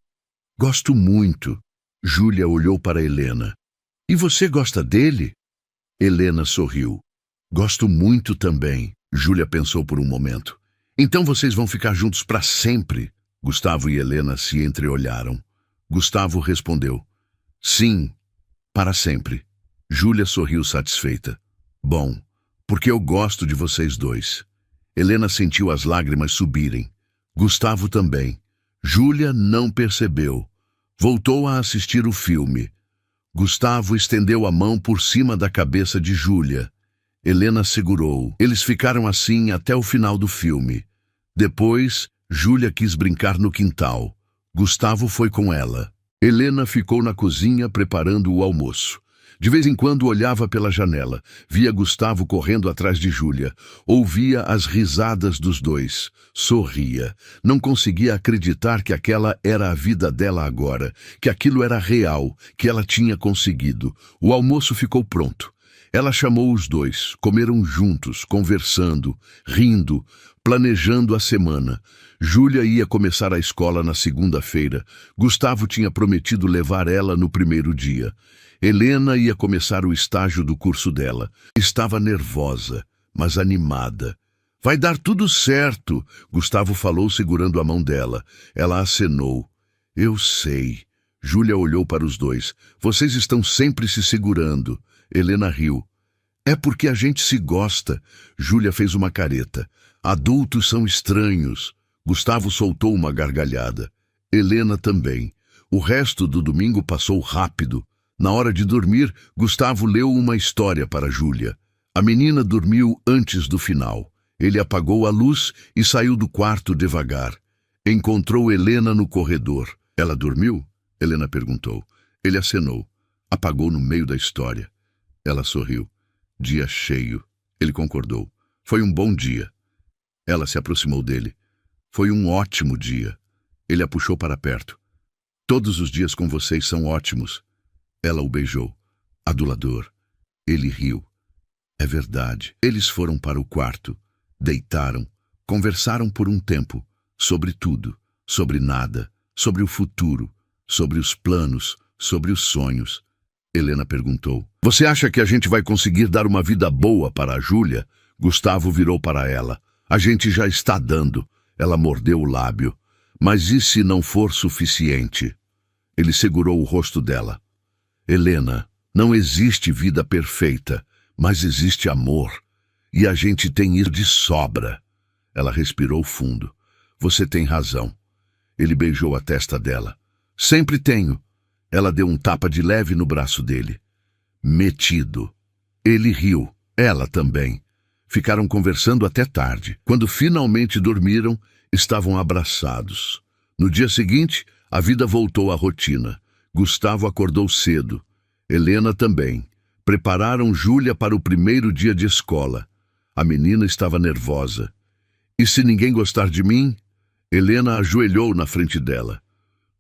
Gosto muito. Júlia olhou para Helena. E você gosta dele? Helena sorriu. Gosto muito também. Júlia pensou por um momento. Então vocês vão ficar juntos para sempre? Gustavo e Helena se entreolharam. Gustavo respondeu. Sim, para sempre. Júlia sorriu satisfeita. Bom, porque eu gosto de vocês dois. Helena sentiu as lágrimas subirem. Gustavo também. Júlia não percebeu. Voltou a assistir o filme. Gustavo estendeu a mão por cima da cabeça de Júlia. Helena segurou. Eles ficaram assim até o final do filme. Depois, Júlia quis brincar no quintal. Gustavo foi com ela. Helena ficou na cozinha preparando o almoço. De vez em quando olhava pela janela, via Gustavo correndo atrás de Júlia, ouvia as risadas dos dois, sorria. Não conseguia acreditar que aquela era a vida dela agora, que aquilo era real, que ela tinha conseguido. O almoço ficou pronto. Ela chamou os dois, comeram juntos, conversando, rindo, planejando a semana. Júlia ia começar a escola na segunda-feira. Gustavo tinha prometido levar ela no primeiro dia. Helena ia começar o estágio do curso dela. Estava nervosa, mas animada. Vai dar tudo certo, Gustavo falou segurando a mão dela. Ela acenou. Eu sei. Júlia olhou para os dois. Vocês estão sempre se segurando. Helena riu. É porque a gente se gosta. Júlia fez uma careta. Adultos são estranhos. Gustavo soltou uma gargalhada. Helena também. O resto do domingo passou rápido. Na hora de dormir, Gustavo leu uma história para Júlia. A menina dormiu antes do final. Ele apagou a luz e saiu do quarto devagar. Encontrou Helena no corredor. Ela dormiu? Helena perguntou. Ele acenou. Apagou no meio da história. Ela sorriu. Dia cheio. Ele concordou. Foi um bom dia. Ela se aproximou dele. Foi um ótimo dia. Ele a puxou para perto. Todos os dias com vocês são ótimos. Ela o beijou. Adulador. Ele riu. É verdade. Eles foram para o quarto. Deitaram. Conversaram por um tempo. Sobre tudo. Sobre nada. Sobre o futuro. Sobre os planos. Sobre os sonhos. Helena perguntou. Você acha que a gente vai conseguir dar uma vida boa para a Júlia? Gustavo virou para ela. A gente já está dando. Ela mordeu o lábio. Mas e se não for suficiente? Ele segurou o rosto dela. Helena, não existe vida perfeita, mas existe amor. E a gente tem isso de sobra. Ela respirou fundo. Você tem razão. Ele beijou a testa dela. Sempre tenho. Ela deu um tapa de leve no braço dele. Metido. Ele riu. Ela também. Ficaram conversando até tarde. Quando finalmente dormiram, estavam abraçados. No dia seguinte, a vida voltou à rotina. Gustavo acordou cedo. Helena também. Prepararam Júlia para o primeiro dia de escola. A menina estava nervosa. E se ninguém gostar de mim? Helena ajoelhou na frente dela.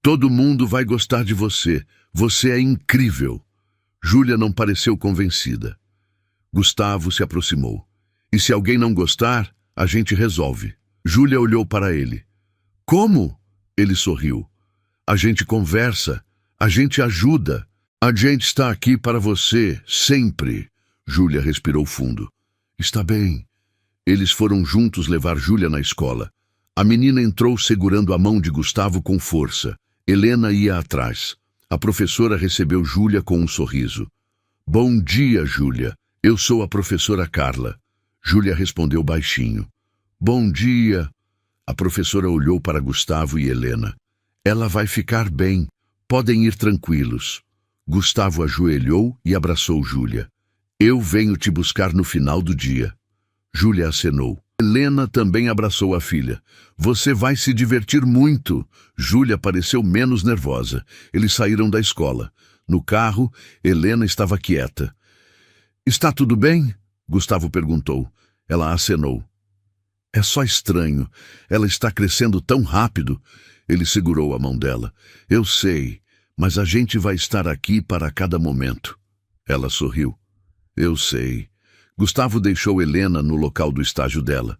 Todo mundo vai gostar de você. Você é incrível. Júlia não pareceu convencida. Gustavo se aproximou. E se alguém não gostar, a gente resolve. Júlia olhou para ele. Como? Ele sorriu. A gente conversa. A gente ajuda. A gente está aqui para você, sempre. Júlia respirou fundo. Está bem. Eles foram juntos levar Júlia na escola. A menina entrou segurando a mão de Gustavo com força. Helena ia atrás. A professora recebeu Júlia com um sorriso. Bom dia, Júlia. Eu sou a professora Carla. Júlia respondeu baixinho. Bom dia. A professora olhou para Gustavo e Helena. Ela vai ficar bem. Podem ir tranquilos. Gustavo ajoelhou e abraçou Júlia. Eu venho te buscar no final do dia. Júlia acenou. Helena também abraçou a filha. Você vai se divertir muito. Júlia pareceu menos nervosa. Eles saíram da escola. No carro, Helena estava quieta. Está tudo bem? Gustavo perguntou. Ela acenou. É só estranho. Ela está crescendo tão rápido. Ele segurou a mão dela. Eu sei, mas a gente vai estar aqui para cada momento. Ela sorriu. Eu sei. Gustavo deixou Helena no local do estágio dela.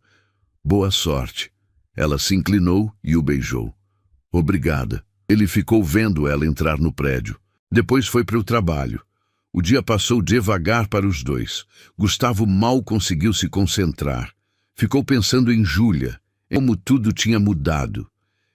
Boa sorte. Ela se inclinou e o beijou. Obrigada. Ele ficou vendo ela entrar no prédio. Depois foi para o trabalho. O dia passou devagar para os dois. Gustavo mal conseguiu se concentrar. Ficou pensando em Júlia, em como tudo tinha mudado.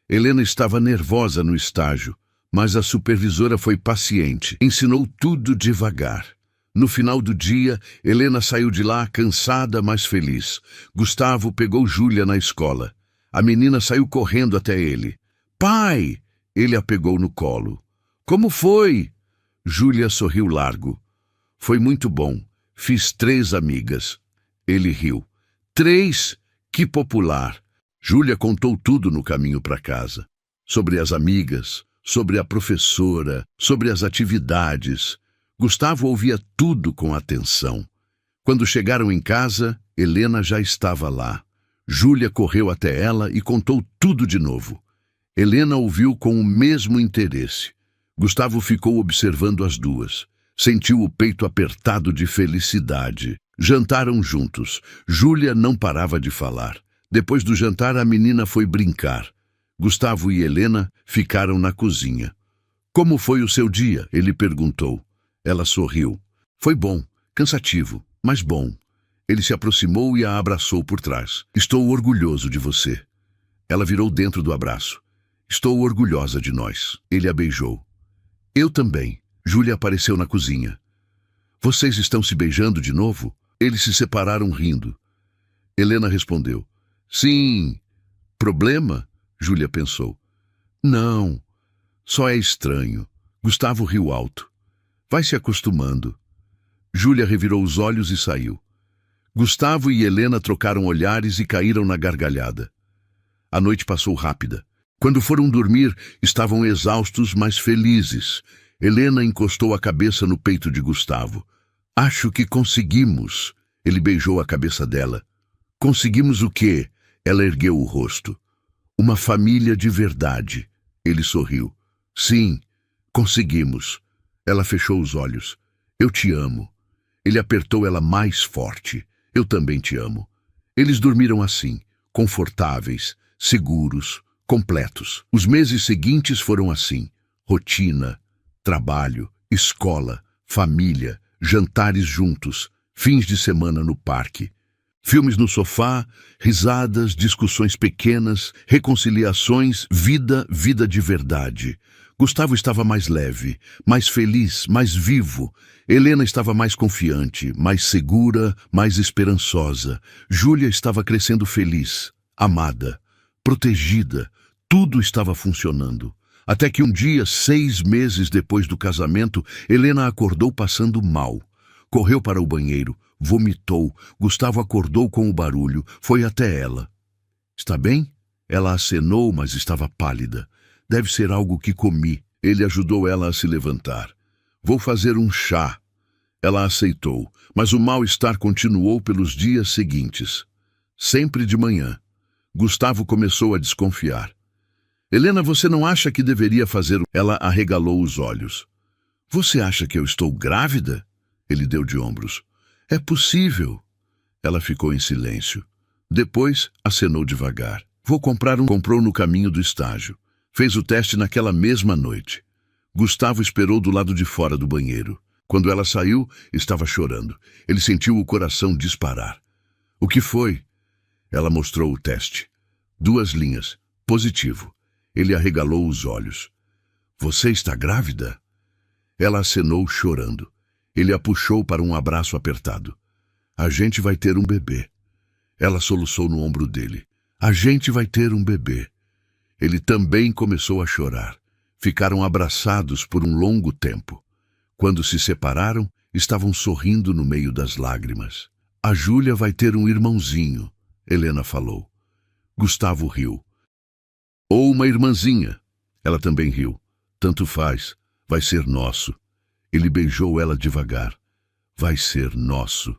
Helena estava nervosa no estágio, mas a supervisora foi paciente. Ensinou tudo devagar. No final do dia, Helena saiu de lá cansada, mas feliz. Gustavo pegou Júlia na escola. A menina saiu correndo até ele. Pai! Ele a pegou no colo. Como foi? Júlia sorriu largo. Foi muito bom. Fiz 3 amigas. Ele riu. 3? Que popular! Júlia contou tudo no caminho para casa. Sobre as amigas, sobre a professora, sobre as atividades. Gustavo ouvia tudo com atenção. Quando chegaram em casa, Helena já estava lá. Júlia correu até ela e contou tudo de novo. Helena ouviu com o mesmo interesse. Gustavo ficou observando as duas. Sentiu o peito apertado de felicidade. Jantaram juntos. Júlia não parava de falar. Depois do jantar, a menina foi brincar. Gustavo e Helena ficaram na cozinha. Como foi o seu dia? Ele perguntou. Ela sorriu. Foi bom, cansativo, mas bom. Ele se aproximou e a abraçou por trás. Estou orgulhoso de você. Ela virou dentro do abraço. Estou orgulhosa de nós. Ele a beijou. Eu também. Júlia apareceu na cozinha. Vocês estão se beijando de novo? Eles se separaram rindo. Helena respondeu. Sim. Problema? Júlia pensou. Não. Só é estranho. Gustavo riu alto. Vai se acostumando. Júlia revirou os olhos e saiu. Gustavo e Helena trocaram olhares e caíram na gargalhada. A noite passou rápida. Quando foram dormir, estavam exaustos, mas felizes. Helena encostou a cabeça no peito de Gustavo. Acho que conseguimos. Ele beijou a cabeça dela. Conseguimos o quê? Ela ergueu o rosto. Uma família de verdade. Ele sorriu. Sim, conseguimos. Ela fechou os olhos. Eu te amo. Ele apertou ela mais forte. Eu também te amo. Eles dormiram assim, confortáveis, seguros, completos. Os meses seguintes foram assim. Rotina, trabalho, escola, família, jantares juntos, fins de semana no parque. Filmes no sofá, risadas, discussões pequenas, reconciliações, vida de verdade. Gustavo estava mais leve, mais feliz, mais vivo. Helena estava mais confiante, mais segura, mais esperançosa. Júlia estava crescendo feliz, amada, protegida. Tudo estava funcionando. Até que um dia, 6 meses depois do casamento, Helena acordou passando mal. Correu para o banheiro, vomitou. Gustavo acordou com o barulho, foi até ela. Está bem? Ela acenou, mas estava pálida. Deve ser algo que comi. Ele ajudou ela a se levantar. Vou fazer um chá. Ela aceitou, mas o mal-estar continuou pelos dias seguintes. Sempre de manhã. Gustavo começou a desconfiar. Helena, você não acha que deveria fazer... Ela arregalou os olhos. Você acha que eu estou grávida? Ele deu de ombros. É possível. Ela ficou em silêncio. Depois, acenou devagar. Vou comprar um... Comprou no caminho do estágio. Fez o teste naquela mesma noite. Gustavo esperou do lado de fora do banheiro. Quando ela saiu, estava chorando. Ele sentiu o coração disparar. O que foi? Ela mostrou o teste. 2 linhas. Positivo. Ele arregalou os olhos. Você está grávida? Ela acenou chorando. Ele a puxou para um abraço apertado. A gente vai ter um bebê. Ela soluçou no ombro dele. A gente vai ter um bebê. Ele também começou a chorar. Ficaram abraçados por um longo tempo. Quando se separaram, estavam sorrindo no meio das lágrimas. A Júlia vai ter um irmãozinho, Helena falou. Gustavo riu. Ou uma irmãzinha. Ela também riu. Tanto faz. Vai ser nosso. Ele beijou ela devagar. Vai ser nosso.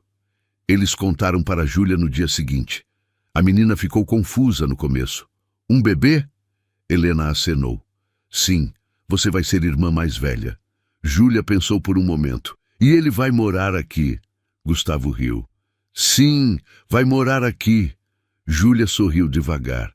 Eles contaram para Júlia no dia seguinte. A menina ficou confusa no começo. Um bebê? Helena acenou. Sim, você vai ser irmã mais velha. Júlia pensou por um momento. E ele vai morar aqui. Gustavo riu. Sim, vai morar aqui. Júlia sorriu devagar.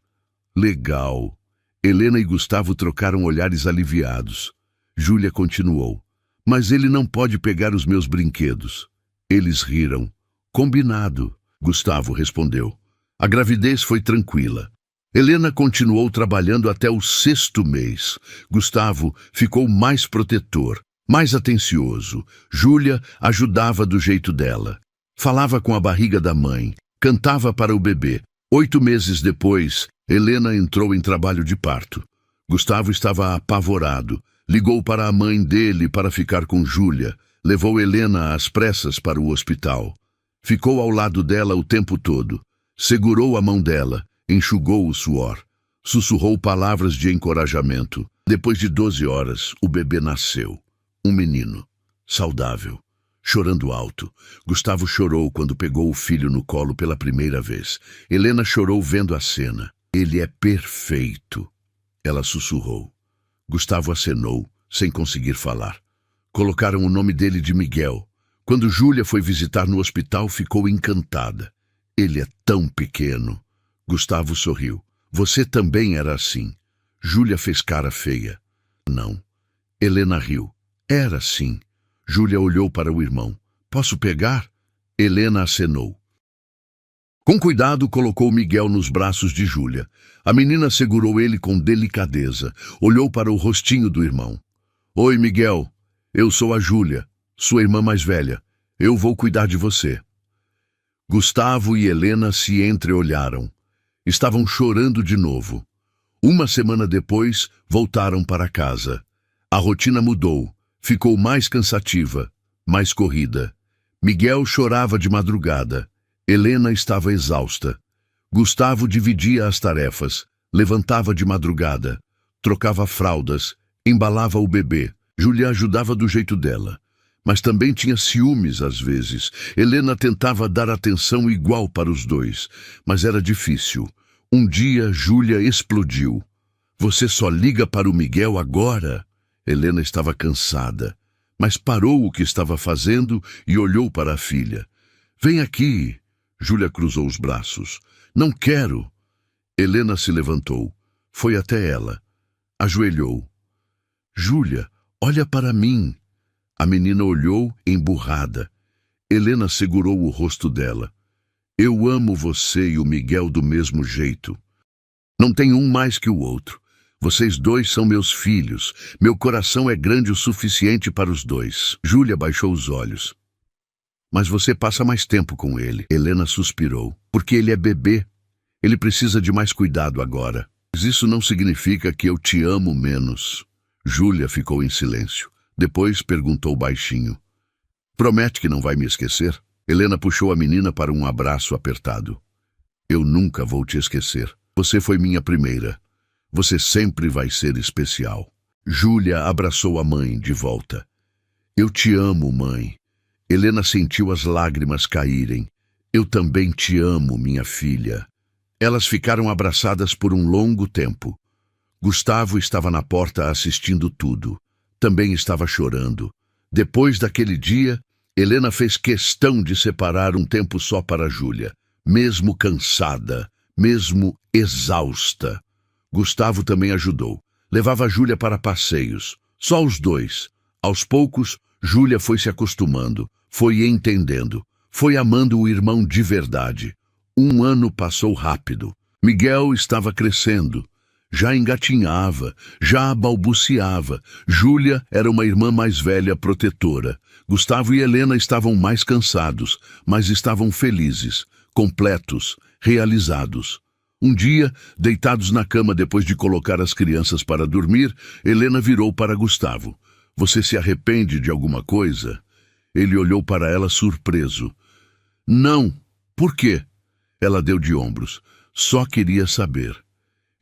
Legal. Helena e Gustavo trocaram olhares aliviados. Júlia continuou. Mas ele não pode pegar os meus brinquedos. Eles riram. Combinado, Gustavo respondeu. A gravidez foi tranquila. Helena continuou trabalhando até o 6º mês. Gustavo ficou mais protetor, mais atencioso. Júlia ajudava do jeito dela. Falava com a barriga da mãe, cantava para o bebê. 8 meses depois, Helena entrou em trabalho de parto. Gustavo estava apavorado. Ligou para a mãe dele para ficar com Júlia. Levou Helena às pressas para o hospital. Ficou ao lado dela o tempo todo. Segurou a mão dela, enxugou o suor. Sussurrou palavras de encorajamento. Depois de 12 horas, o bebê nasceu. Um menino, saudável, chorando alto. Gustavo chorou quando pegou o filho no colo pela primeira vez. Helena chorou vendo a cena. Ele é perfeito, ela sussurrou. Gustavo acenou, sem conseguir falar. Colocaram o nome dele de Miguel. Quando Júlia foi visitar no hospital, ficou encantada. Ele é tão pequeno. Gustavo sorriu. Você também era assim. Júlia fez cara feia. Não. Helena riu. Era sim. Júlia olhou para o irmão. Posso pegar? Helena acenou. Com cuidado, colocou Miguel nos braços de Júlia. A menina segurou ele com delicadeza. Olhou para o rostinho do irmão. Oi, Miguel. Eu sou a Júlia, sua irmã mais velha. Eu vou cuidar de você. Gustavo e Helena se entreolharam. Estavam chorando de novo. Uma semana depois, voltaram para casa. A rotina mudou. Ficou mais cansativa, mais corrida. Miguel chorava de madrugada. Helena estava exausta. Gustavo dividia as tarefas. Levantava de madrugada. Trocava fraldas. Embalava o bebê. Júlia ajudava do jeito dela. Mas também tinha ciúmes às vezes. Helena tentava dar atenção igual para os dois. Mas era difícil. Um dia, Júlia explodiu. Você só liga para o Miguel agora? Helena estava cansada, mas parou o que estava fazendo e olhou para a filha. Vem aqui. Júlia cruzou os braços. Não quero. Helena se levantou. Foi até ela. Ajoelhou. Júlia, olha para mim. A menina olhou emburrada. Helena segurou o rosto dela. Eu amo você e o Miguel do mesmo jeito. Não tem um mais que o outro. Vocês dois são meus filhos. Meu coração é grande o suficiente para os dois. Júlia baixou os olhos. Mas você passa mais tempo com ele. Helena suspirou. Porque ele é bebê. Ele precisa de mais cuidado agora. Mas isso não significa que eu te amo menos. Júlia ficou em silêncio. Depois perguntou baixinho. Promete que não vai me esquecer? Helena puxou a menina para um abraço apertado. Eu nunca vou te esquecer. Você foi minha primeira. Você sempre vai ser especial. Júlia abraçou a mãe de volta. Eu te amo, mãe. Helena sentiu as lágrimas caírem. Eu também te amo, minha filha. Elas ficaram abraçadas por um longo tempo. Gustavo estava na porta assistindo tudo. Também estava chorando. Depois daquele dia, Helena fez questão de separar um tempo só para Júlia, mesmo cansada, mesmo exausta. Gustavo também ajudou. Levava Júlia para passeios. Só os dois. Aos poucos, Júlia foi se acostumando, foi entendendo, foi amando o irmão de verdade. Um ano passou rápido. Miguel estava crescendo. Já engatinhava, já balbuciava. Júlia era uma irmã mais velha protetora. Gustavo e Helena estavam mais cansados, mas estavam felizes, completos, realizados. Um dia, deitados na cama depois de colocar as crianças para dormir, Helena virou para Gustavo. Você se arrepende de alguma coisa? Ele olhou para ela surpreso. Não. Por quê? Ela deu de ombros. Só queria saber.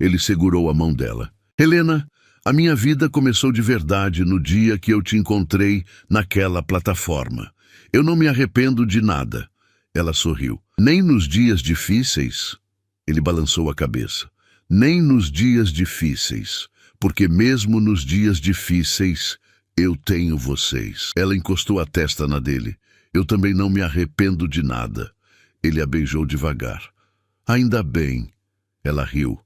Ele segurou a mão dela. Helena, a minha vida começou de verdade no dia que eu te encontrei naquela plataforma. Eu não me arrependo de nada. Ela sorriu. Nem nos dias difíceis? Ele balançou a cabeça. Nem nos dias difíceis, porque mesmo nos dias difíceis, eu tenho vocês. Ela encostou a testa na dele. Eu também não me arrependo de nada. Ele a beijou devagar. Ainda bem. Ela riu.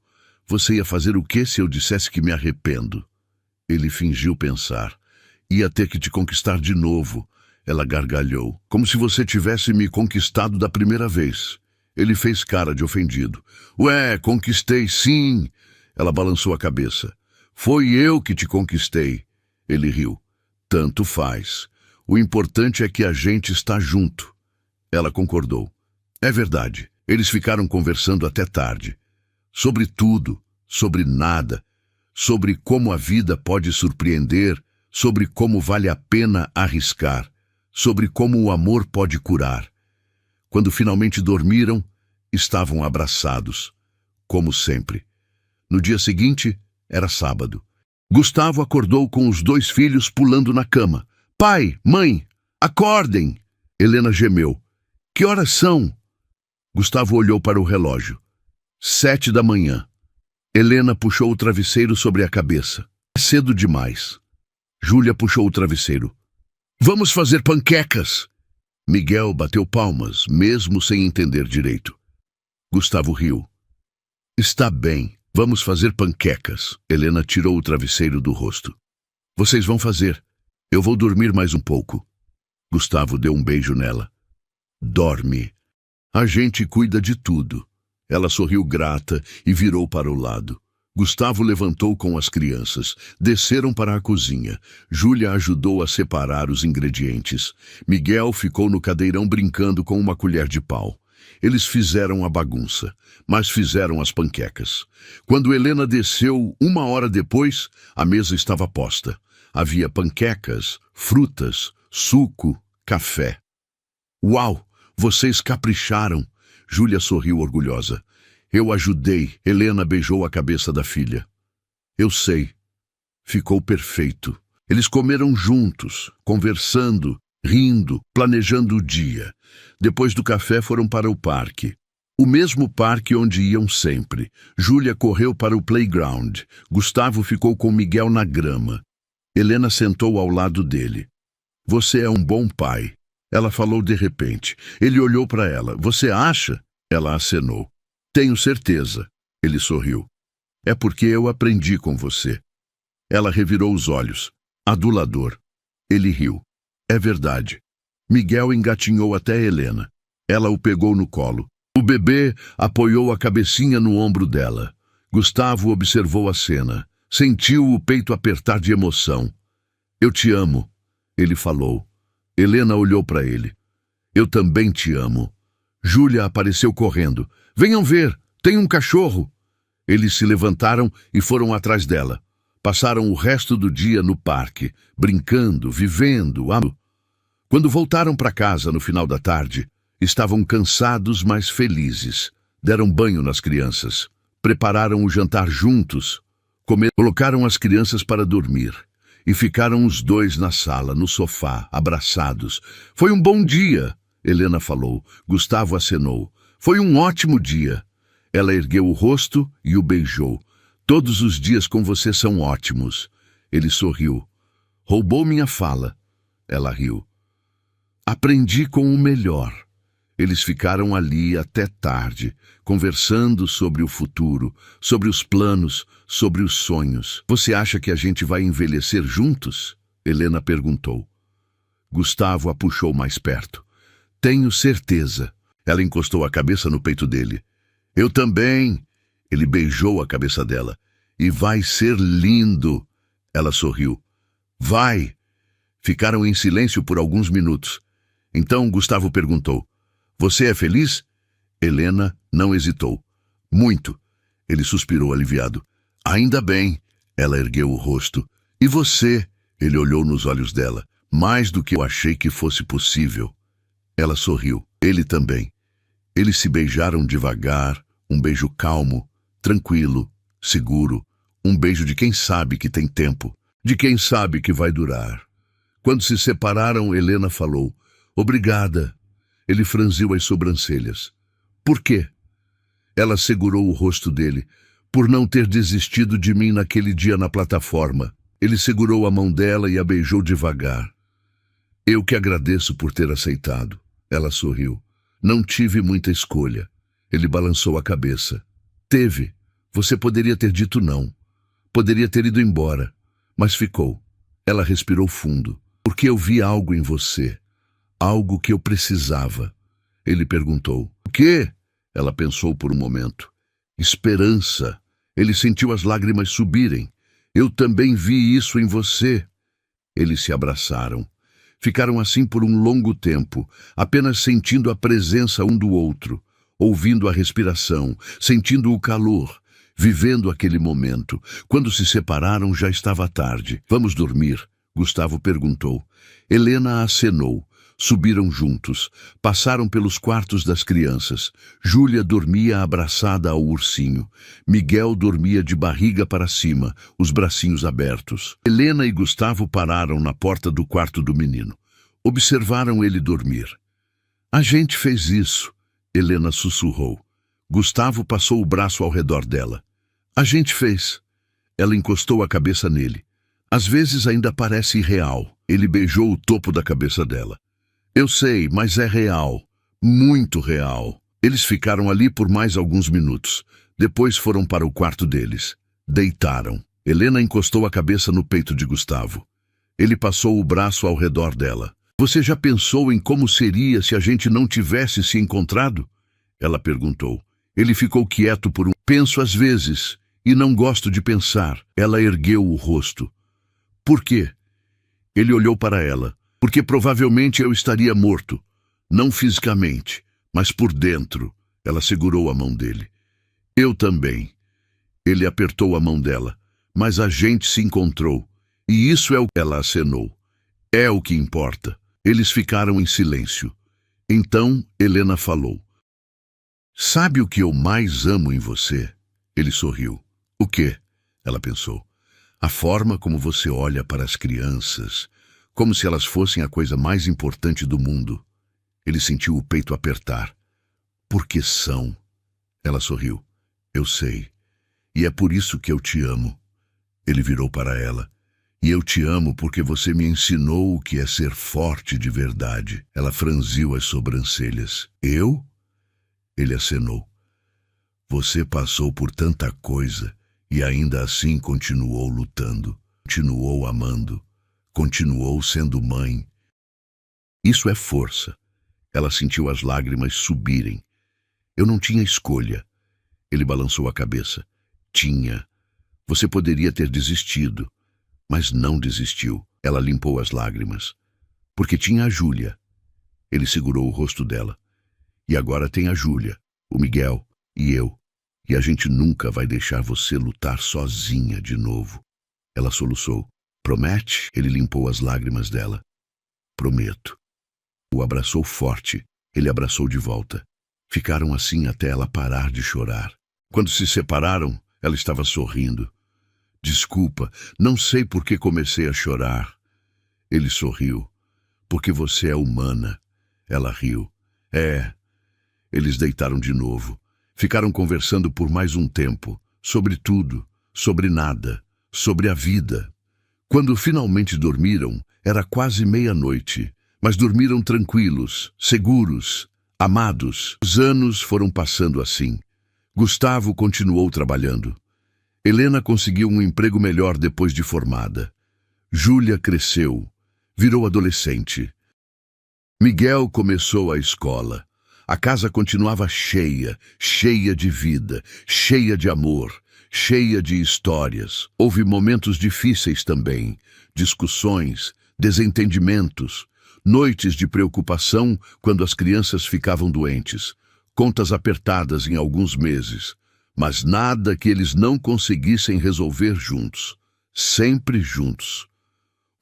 Você ia fazer o que se eu dissesse que me arrependo? Ele fingiu pensar. Ia ter que te conquistar de novo. Ela gargalhou. Como se você tivesse me conquistado da primeira vez. Ele fez cara de ofendido. Ué, conquistei sim. Ela balançou a cabeça. Foi eu que te conquistei. Ele riu. Tanto faz. O importante é que a gente está junto. Ela concordou. É verdade. Eles ficaram conversando até tarde. Sobre tudo, sobre nada, sobre como a vida pode surpreender, sobre como vale a pena arriscar, sobre como o amor pode curar. Quando finalmente dormiram, estavam abraçados, como sempre. No dia seguinte, era sábado. Gustavo acordou com os 2 filhos pulando na cama. Pai, mãe, acordem! Helena gemeu. Que horas são? Gustavo olhou para o relógio. 7 da manhã. Helena puxou o travesseiro sobre a cabeça. É cedo demais. Júlia puxou o travesseiro. Vamos fazer panquecas! Miguel bateu palmas, mesmo sem entender direito. Gustavo riu. Está bem, vamos fazer panquecas. Helena tirou o travesseiro do rosto. Vocês vão fazer. Eu vou dormir mais um pouco. Gustavo deu um beijo nela. Dorme. A gente cuida de tudo. Ela sorriu grata e virou para o lado. Gustavo levantou com as crianças. Desceram para a cozinha. Júlia ajudou a separar os ingredientes. Miguel ficou no cadeirão brincando com uma colher de pau. Eles fizeram a bagunça, mas fizeram as panquecas. Quando Helena desceu 1 hora depois, a mesa estava posta. Havia panquecas, frutas, suco, café. Uau! Vocês capricharam! Júlia sorriu orgulhosa. Eu ajudei. Helena beijou a cabeça da filha. Eu sei. Ficou perfeito. Eles comeram juntos, conversando, rindo, planejando o dia. Depois do café foram para o parque. O mesmo parque onde iam sempre. Júlia correu para o playground. Gustavo ficou com Miguel na grama. Helena sentou ao lado dele. Você é um bom pai. Ela falou de repente. Ele olhou para ela. Você acha? Ela acenou. Tenho certeza. Ele sorriu. É porque eu aprendi com você. Ela revirou os olhos. Adulador. Ele riu. É verdade. Miguel engatinhou até Helena. Ela o pegou no colo. O bebê apoiou a cabecinha no ombro dela. Gustavo observou a cena. Sentiu o peito apertar de emoção. Eu te amo, ele falou. Helena olhou para ele. Eu também te amo. Júlia apareceu correndo. Venham ver, tem um cachorro. Eles se levantaram e foram atrás dela. Passaram o resto do dia no parque, brincando, vivendo, amando. Quando voltaram para casa no final da tarde, estavam cansados, mas felizes. Deram banho nas crianças. Prepararam o jantar juntos. Colocaram as crianças para dormir. E ficaram os 2 na sala, no sofá, abraçados. Foi um bom dia, Helena falou. Gustavo acenou. Foi um ótimo dia. Ela ergueu o rosto e o beijou. Todos os dias com você são ótimos. Ele sorriu. Roubou minha fala. Ela riu. Aprendi com o melhor. Eles ficaram ali até tarde, conversando sobre o futuro, sobre os planos, sobre os sonhos. Você acha que a gente vai envelhecer juntos? Helena perguntou. Gustavo a puxou mais perto. Tenho certeza. Ela encostou a cabeça no peito dele. Eu também. Ele beijou a cabeça dela. E vai ser lindo. Ela sorriu. Vai. Ficaram em silêncio por alguns minutos. Então Gustavo perguntou: Você é feliz? Helena não hesitou. Muito. Ele suspirou aliviado. Ainda bem. Ela ergueu o rosto. E você? Ele olhou nos olhos dela. Mais do que eu achei que fosse possível. Ela sorriu. Ele também. Eles se beijaram devagar, um beijo calmo, tranquilo, seguro, um beijo de quem sabe que tem tempo, de quem sabe que vai durar. Quando se separaram, Helena falou: Obrigada. Ele franziu as sobrancelhas. Por quê? Ela segurou o rosto dele. Por não ter desistido de mim naquele dia na plataforma. Ele segurou a mão dela e a beijou devagar. Eu que agradeço por ter aceitado. Ela sorriu. Não tive muita escolha. Ele balançou a cabeça. Teve. Você poderia ter dito não. Poderia ter ido embora. Mas ficou. Ela respirou fundo. Porque eu vi algo em você. Algo que eu precisava. Ele perguntou. O quê? Ela pensou por um momento. Esperança. Ele sentiu as lágrimas subirem. Eu também vi isso em você. Eles se abraçaram. Ficaram assim por um longo tempo, apenas sentindo a presença um do outro, ouvindo a respiração, sentindo o calor, vivendo aquele momento. Quando se separaram, já estava tarde. Vamos dormir? Gustavo perguntou. Helena acenou. Subiram juntos. Passaram pelos quartos das crianças. Júlia dormia abraçada ao ursinho. Miguel dormia de barriga para cima, os bracinhos abertos. Helena e Gustavo pararam na porta do quarto do menino. Observaram ele dormir. A gente fez isso, Helena sussurrou. Gustavo passou o braço ao redor dela. A gente fez. Ela encostou a cabeça nele. Às vezes ainda parece irreal. Ele beijou o topo da cabeça dela. Eu sei, mas é real. Muito real. Eles ficaram ali por mais alguns minutos. Depois foram para o quarto deles. Deitaram. Helena encostou a cabeça no peito de Gustavo. Ele passou o braço ao redor dela. Você já pensou em como seria se a gente não tivesse se encontrado? Ela perguntou. Ele ficou quieto por um... Penso às vezes, e não gosto de pensar. Ela ergueu o rosto. Por quê? Ele olhou para ela. Porque provavelmente eu estaria morto. Não fisicamente, mas por dentro. Ela segurou a mão dele. Eu também. Ele apertou a mão dela. Mas a gente se encontrou. E isso é o que ela acenou. É o que importa. Eles ficaram em silêncio. Então, Helena falou. Sabe o que eu mais amo em você? Ele sorriu. O quê? Ela pensou. A forma como você olha para as crianças... como se elas fossem a coisa mais importante do mundo. Ele sentiu o peito apertar. Porque são. Ela sorriu. Eu sei. E é por isso que eu te amo. Ele virou para ela. E eu te amo porque você me ensinou o que é ser forte de verdade. Ela franziu as sobrancelhas. Eu? Ele acenou. Você passou por tanta coisa e ainda assim continuou lutando. Continuou amando. Continuou sendo mãe. Isso é força. Ela sentiu as lágrimas subirem. Eu não tinha escolha. Ele balançou a cabeça. Tinha. Você poderia ter desistido, mas não desistiu. Ela limpou as lágrimas. Porque tinha a Júlia. Ele segurou o rosto dela. E agora tem a Júlia, o Miguel e eu. E a gente nunca vai deixar você lutar sozinha de novo. Ela soluçou. Promete? Ele limpou as lágrimas dela. Prometo. O abraçou forte. Ele abraçou de volta. Ficaram assim até ela parar de chorar. Quando se separaram, ela estava sorrindo. Desculpa, não sei por que comecei a chorar. Ele sorriu. Porque você é humana. Ela riu. É. Eles deitaram de novo. Ficaram conversando por mais um tempo. Sobre tudo. Sobre nada. Sobre a vida. Quando finalmente dormiram, era quase meia-noite, mas dormiram tranquilos, seguros, amados. Os anos foram passando assim. Gustavo continuou trabalhando. Helena conseguiu um emprego melhor depois de formada. Júlia cresceu, virou adolescente. Miguel começou a escola. A casa continuava cheia, cheia de vida, cheia de amor, cheia de histórias. Houve momentos difíceis também, discussões, desentendimentos, noites de preocupação quando as crianças ficavam doentes, contas apertadas em alguns meses, mas nada que eles não conseguissem resolver juntos, sempre juntos.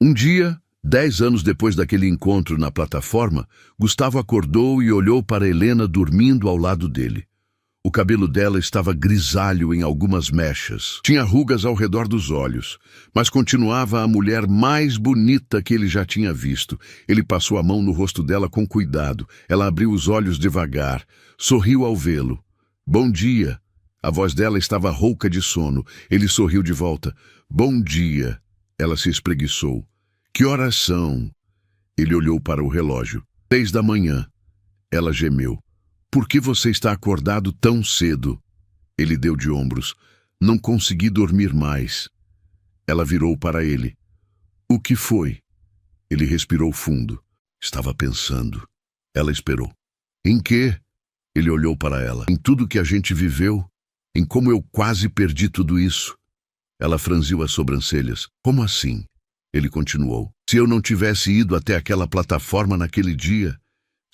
Um dia, 10 anos depois daquele encontro na plataforma, Gustavo acordou e olhou para Helena dormindo ao lado dele. O cabelo dela estava grisalho em algumas mechas. Tinha rugas ao redor dos olhos, mas continuava a mulher mais bonita que ele já tinha visto. Ele passou a mão no rosto dela com cuidado. Ela abriu os olhos devagar, sorriu ao vê-lo. Bom dia. A voz dela estava rouca de sono. Ele sorriu de volta. Bom dia. Ela se espreguiçou. Que horas são? Ele olhou para o relógio. 6 da manhã. Ela gemeu. Por que você está acordado tão cedo? Ele deu de ombros. Não consegui dormir mais. Ela virou para ele. O que foi? Ele respirou fundo. Estava pensando. Ela esperou. Em quê? Ele olhou para ela. Em tudo que a gente viveu. Em como eu quase perdi tudo isso. Ela franziu as sobrancelhas. Como assim? Ele continuou. Se eu não tivesse ido até aquela plataforma naquele dia,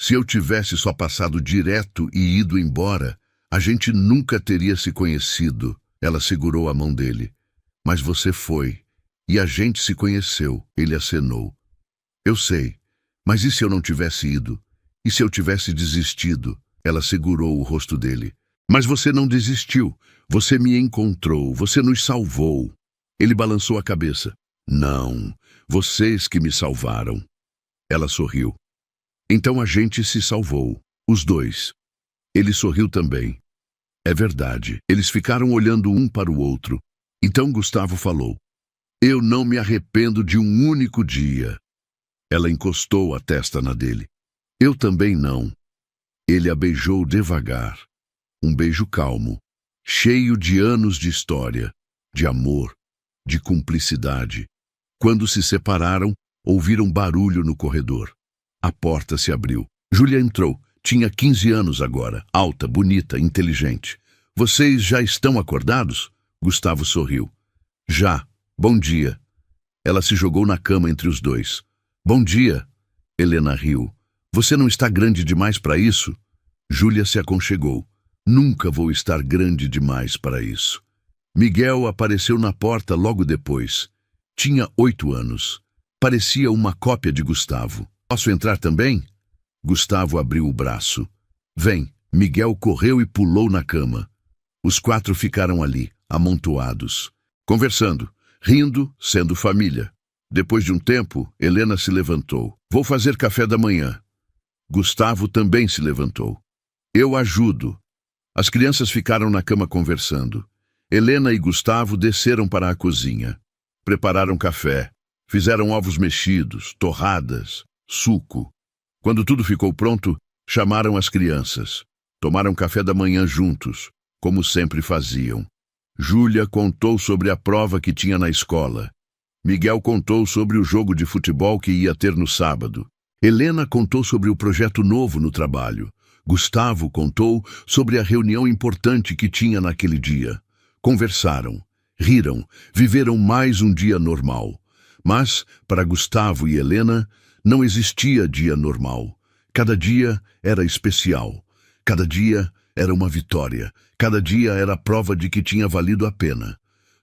se eu tivesse só passado direto e ido embora, a gente nunca teria se conhecido. Ela segurou a mão dele. Mas você foi, e a gente se conheceu. Ele acenou. Eu sei, mas e se eu não tivesse ido? E se eu tivesse desistido? Ela segurou o rosto dele. Mas você não desistiu. Você me encontrou. Você nos salvou. Ele balançou a cabeça. Não, vocês que me salvaram. Ela sorriu. Então a gente se salvou, os dois. Ele sorriu também. É verdade. Eles ficaram olhando um para o outro. Então Gustavo falou. Eu não me arrependo de um único dia. Ela encostou a testa na dele. Eu também não. Ele a beijou devagar. Um beijo calmo, cheio de anos de história, de amor, de cumplicidade. Quando se separaram, ouviram barulho no corredor. A porta se abriu. Júlia entrou. Tinha 15 anos agora, alta, bonita, inteligente. Vocês já estão acordados? Gustavo sorriu. Já. Bom dia. Ela se jogou na cama entre os dois. Bom dia. Helena riu. Você não está grande demais para isso? Júlia se aconchegou. Nunca vou estar grande demais para isso. Miguel apareceu na porta logo depois. Tinha 8 anos. Parecia uma cópia de Gustavo. Posso entrar também? Gustavo abriu o braço. Vem. Miguel correu e pulou na cama. Os 4 ficaram ali, amontoados, conversando, rindo, sendo família. Depois de um tempo, Helena se levantou. Vou fazer café da manhã. Gustavo também se levantou. Eu ajudo. As crianças ficaram na cama conversando. Helena e Gustavo desceram para a cozinha. Prepararam café. Fizeram ovos mexidos, torradas, suco. Quando tudo ficou pronto, chamaram as crianças. Tomaram café da manhã juntos, como sempre faziam. Júlia contou sobre a prova que tinha na escola. Miguel contou sobre o jogo de futebol que ia ter no sábado. Helena contou sobre o projeto novo no trabalho. Gustavo contou sobre a reunião importante que tinha naquele dia. Conversaram, riram, viveram mais um dia normal. Mas, para Gustavo e Helena, não existia dia normal. Cada dia era especial. Cada dia era uma vitória. Cada dia era a prova de que tinha valido a pena.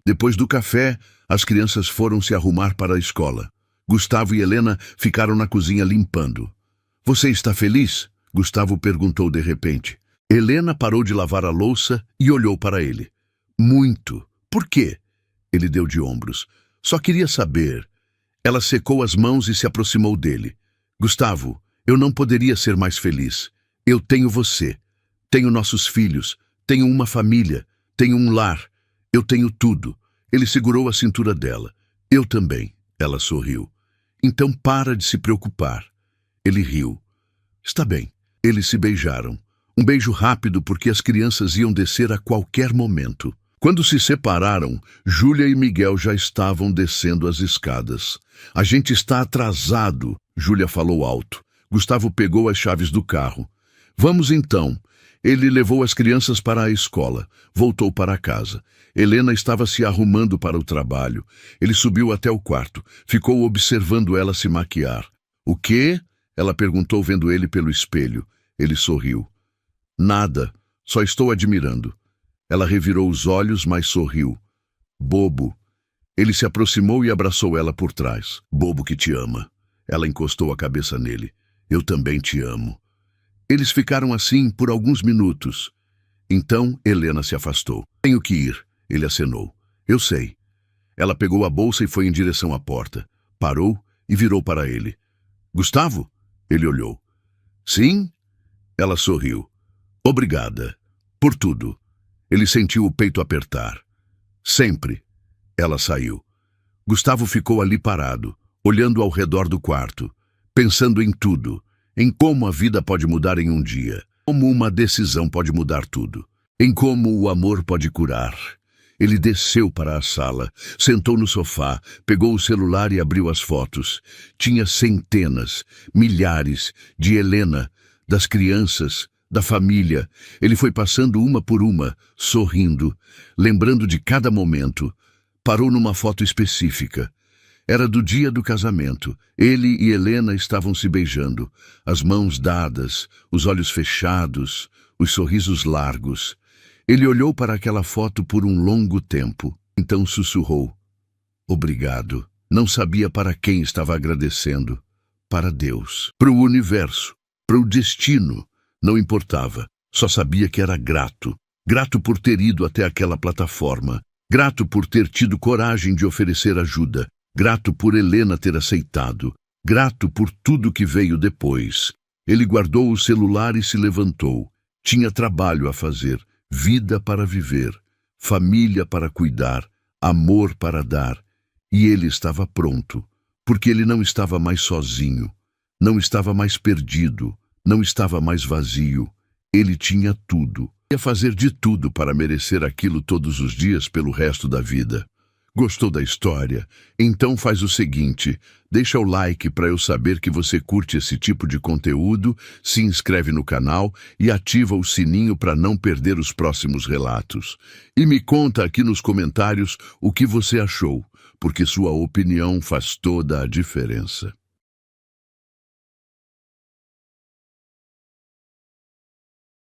Depois do café, as crianças foram se arrumar para a escola. Gustavo e Helena ficaram na cozinha limpando. Você está feliz? Gustavo perguntou de repente. Helena parou de lavar a louça e olhou para ele. Muito. Por quê? Ele deu de ombros. Só queria saber. Ela secou as mãos e se aproximou dele. Gustavo, eu não poderia ser mais feliz. Eu tenho você. Tenho nossos filhos. Tenho uma família. Tenho um lar. Eu tenho tudo. Ele segurou a cintura dela. Eu também. Ela sorriu. Então para de se preocupar. Ele riu. Está bem. Eles se beijaram. Um beijo rápido porque as crianças iam descer a qualquer momento. Quando se separaram, Júlia e Miguel já estavam descendo as escadas. A gente está atrasado, Júlia falou alto. Gustavo pegou as chaves do carro. Vamos então. Ele levou as crianças para a escola, voltou para casa. Helena estava se arrumando para o trabalho. Ele subiu até o quarto, ficou observando ela se maquiar. "O quê?" ela perguntou, vendo ele pelo espelho. Ele sorriu. "Nada, só estou admirando." Ela revirou os olhos, mas sorriu. "Bobo." Ele se aproximou e abraçou ela por trás. "Bobo que te ama." Ela encostou a cabeça nele. "Eu também te amo." Eles ficaram assim por alguns minutos. Então, Helena se afastou. "Tenho que ir," ele acenou. "Eu sei." Ela pegou a bolsa e foi em direção à porta. Parou e virou para ele. "Gustavo?" Ele olhou. "Sim?" Ela sorriu. "Obrigada. Por tudo." Ele sentiu o peito apertar. "Sempre." Ela saiu. Gustavo ficou ali parado, olhando ao redor do quarto, pensando em tudo, em como a vida pode mudar em um dia, como uma decisão pode mudar tudo, em como o amor pode curar. Ele desceu para a sala, sentou no sofá, pegou o celular e abriu as fotos. Tinha centenas, milhares de Helena, das crianças, da família. Ele foi passando uma por uma, sorrindo, lembrando de cada momento. Parou numa foto específica. Era do dia do casamento. Ele e Helena estavam se beijando, as mãos dadas, os olhos fechados, os sorrisos largos. Ele olhou para aquela foto por um longo tempo. Então sussurrou: "Obrigado." Não sabia para quem estava agradecendo. Para Deus, para o universo, para o destino. Não importava. Só sabia que era grato. Grato por ter ido até aquela plataforma. Grato por ter tido coragem de oferecer ajuda. Grato por Helena ter aceitado. Grato por tudo que veio depois. Ele guardou o celular e se levantou. Tinha trabalho a fazer, vida para viver, família para cuidar, amor para dar. E ele estava pronto, porque ele não estava mais sozinho, não estava mais perdido, não estava mais vazio. Ele tinha tudo. Ia fazer de tudo para merecer aquilo todos os dias pelo resto da vida. Gostou da história? Então faz o seguinte, deixa o like para eu saber que você curte esse tipo de conteúdo, se inscreve no canal e ativa o sininho para não perder os próximos relatos. E me conta aqui nos comentários o que você achou, porque sua opinião faz toda a diferença.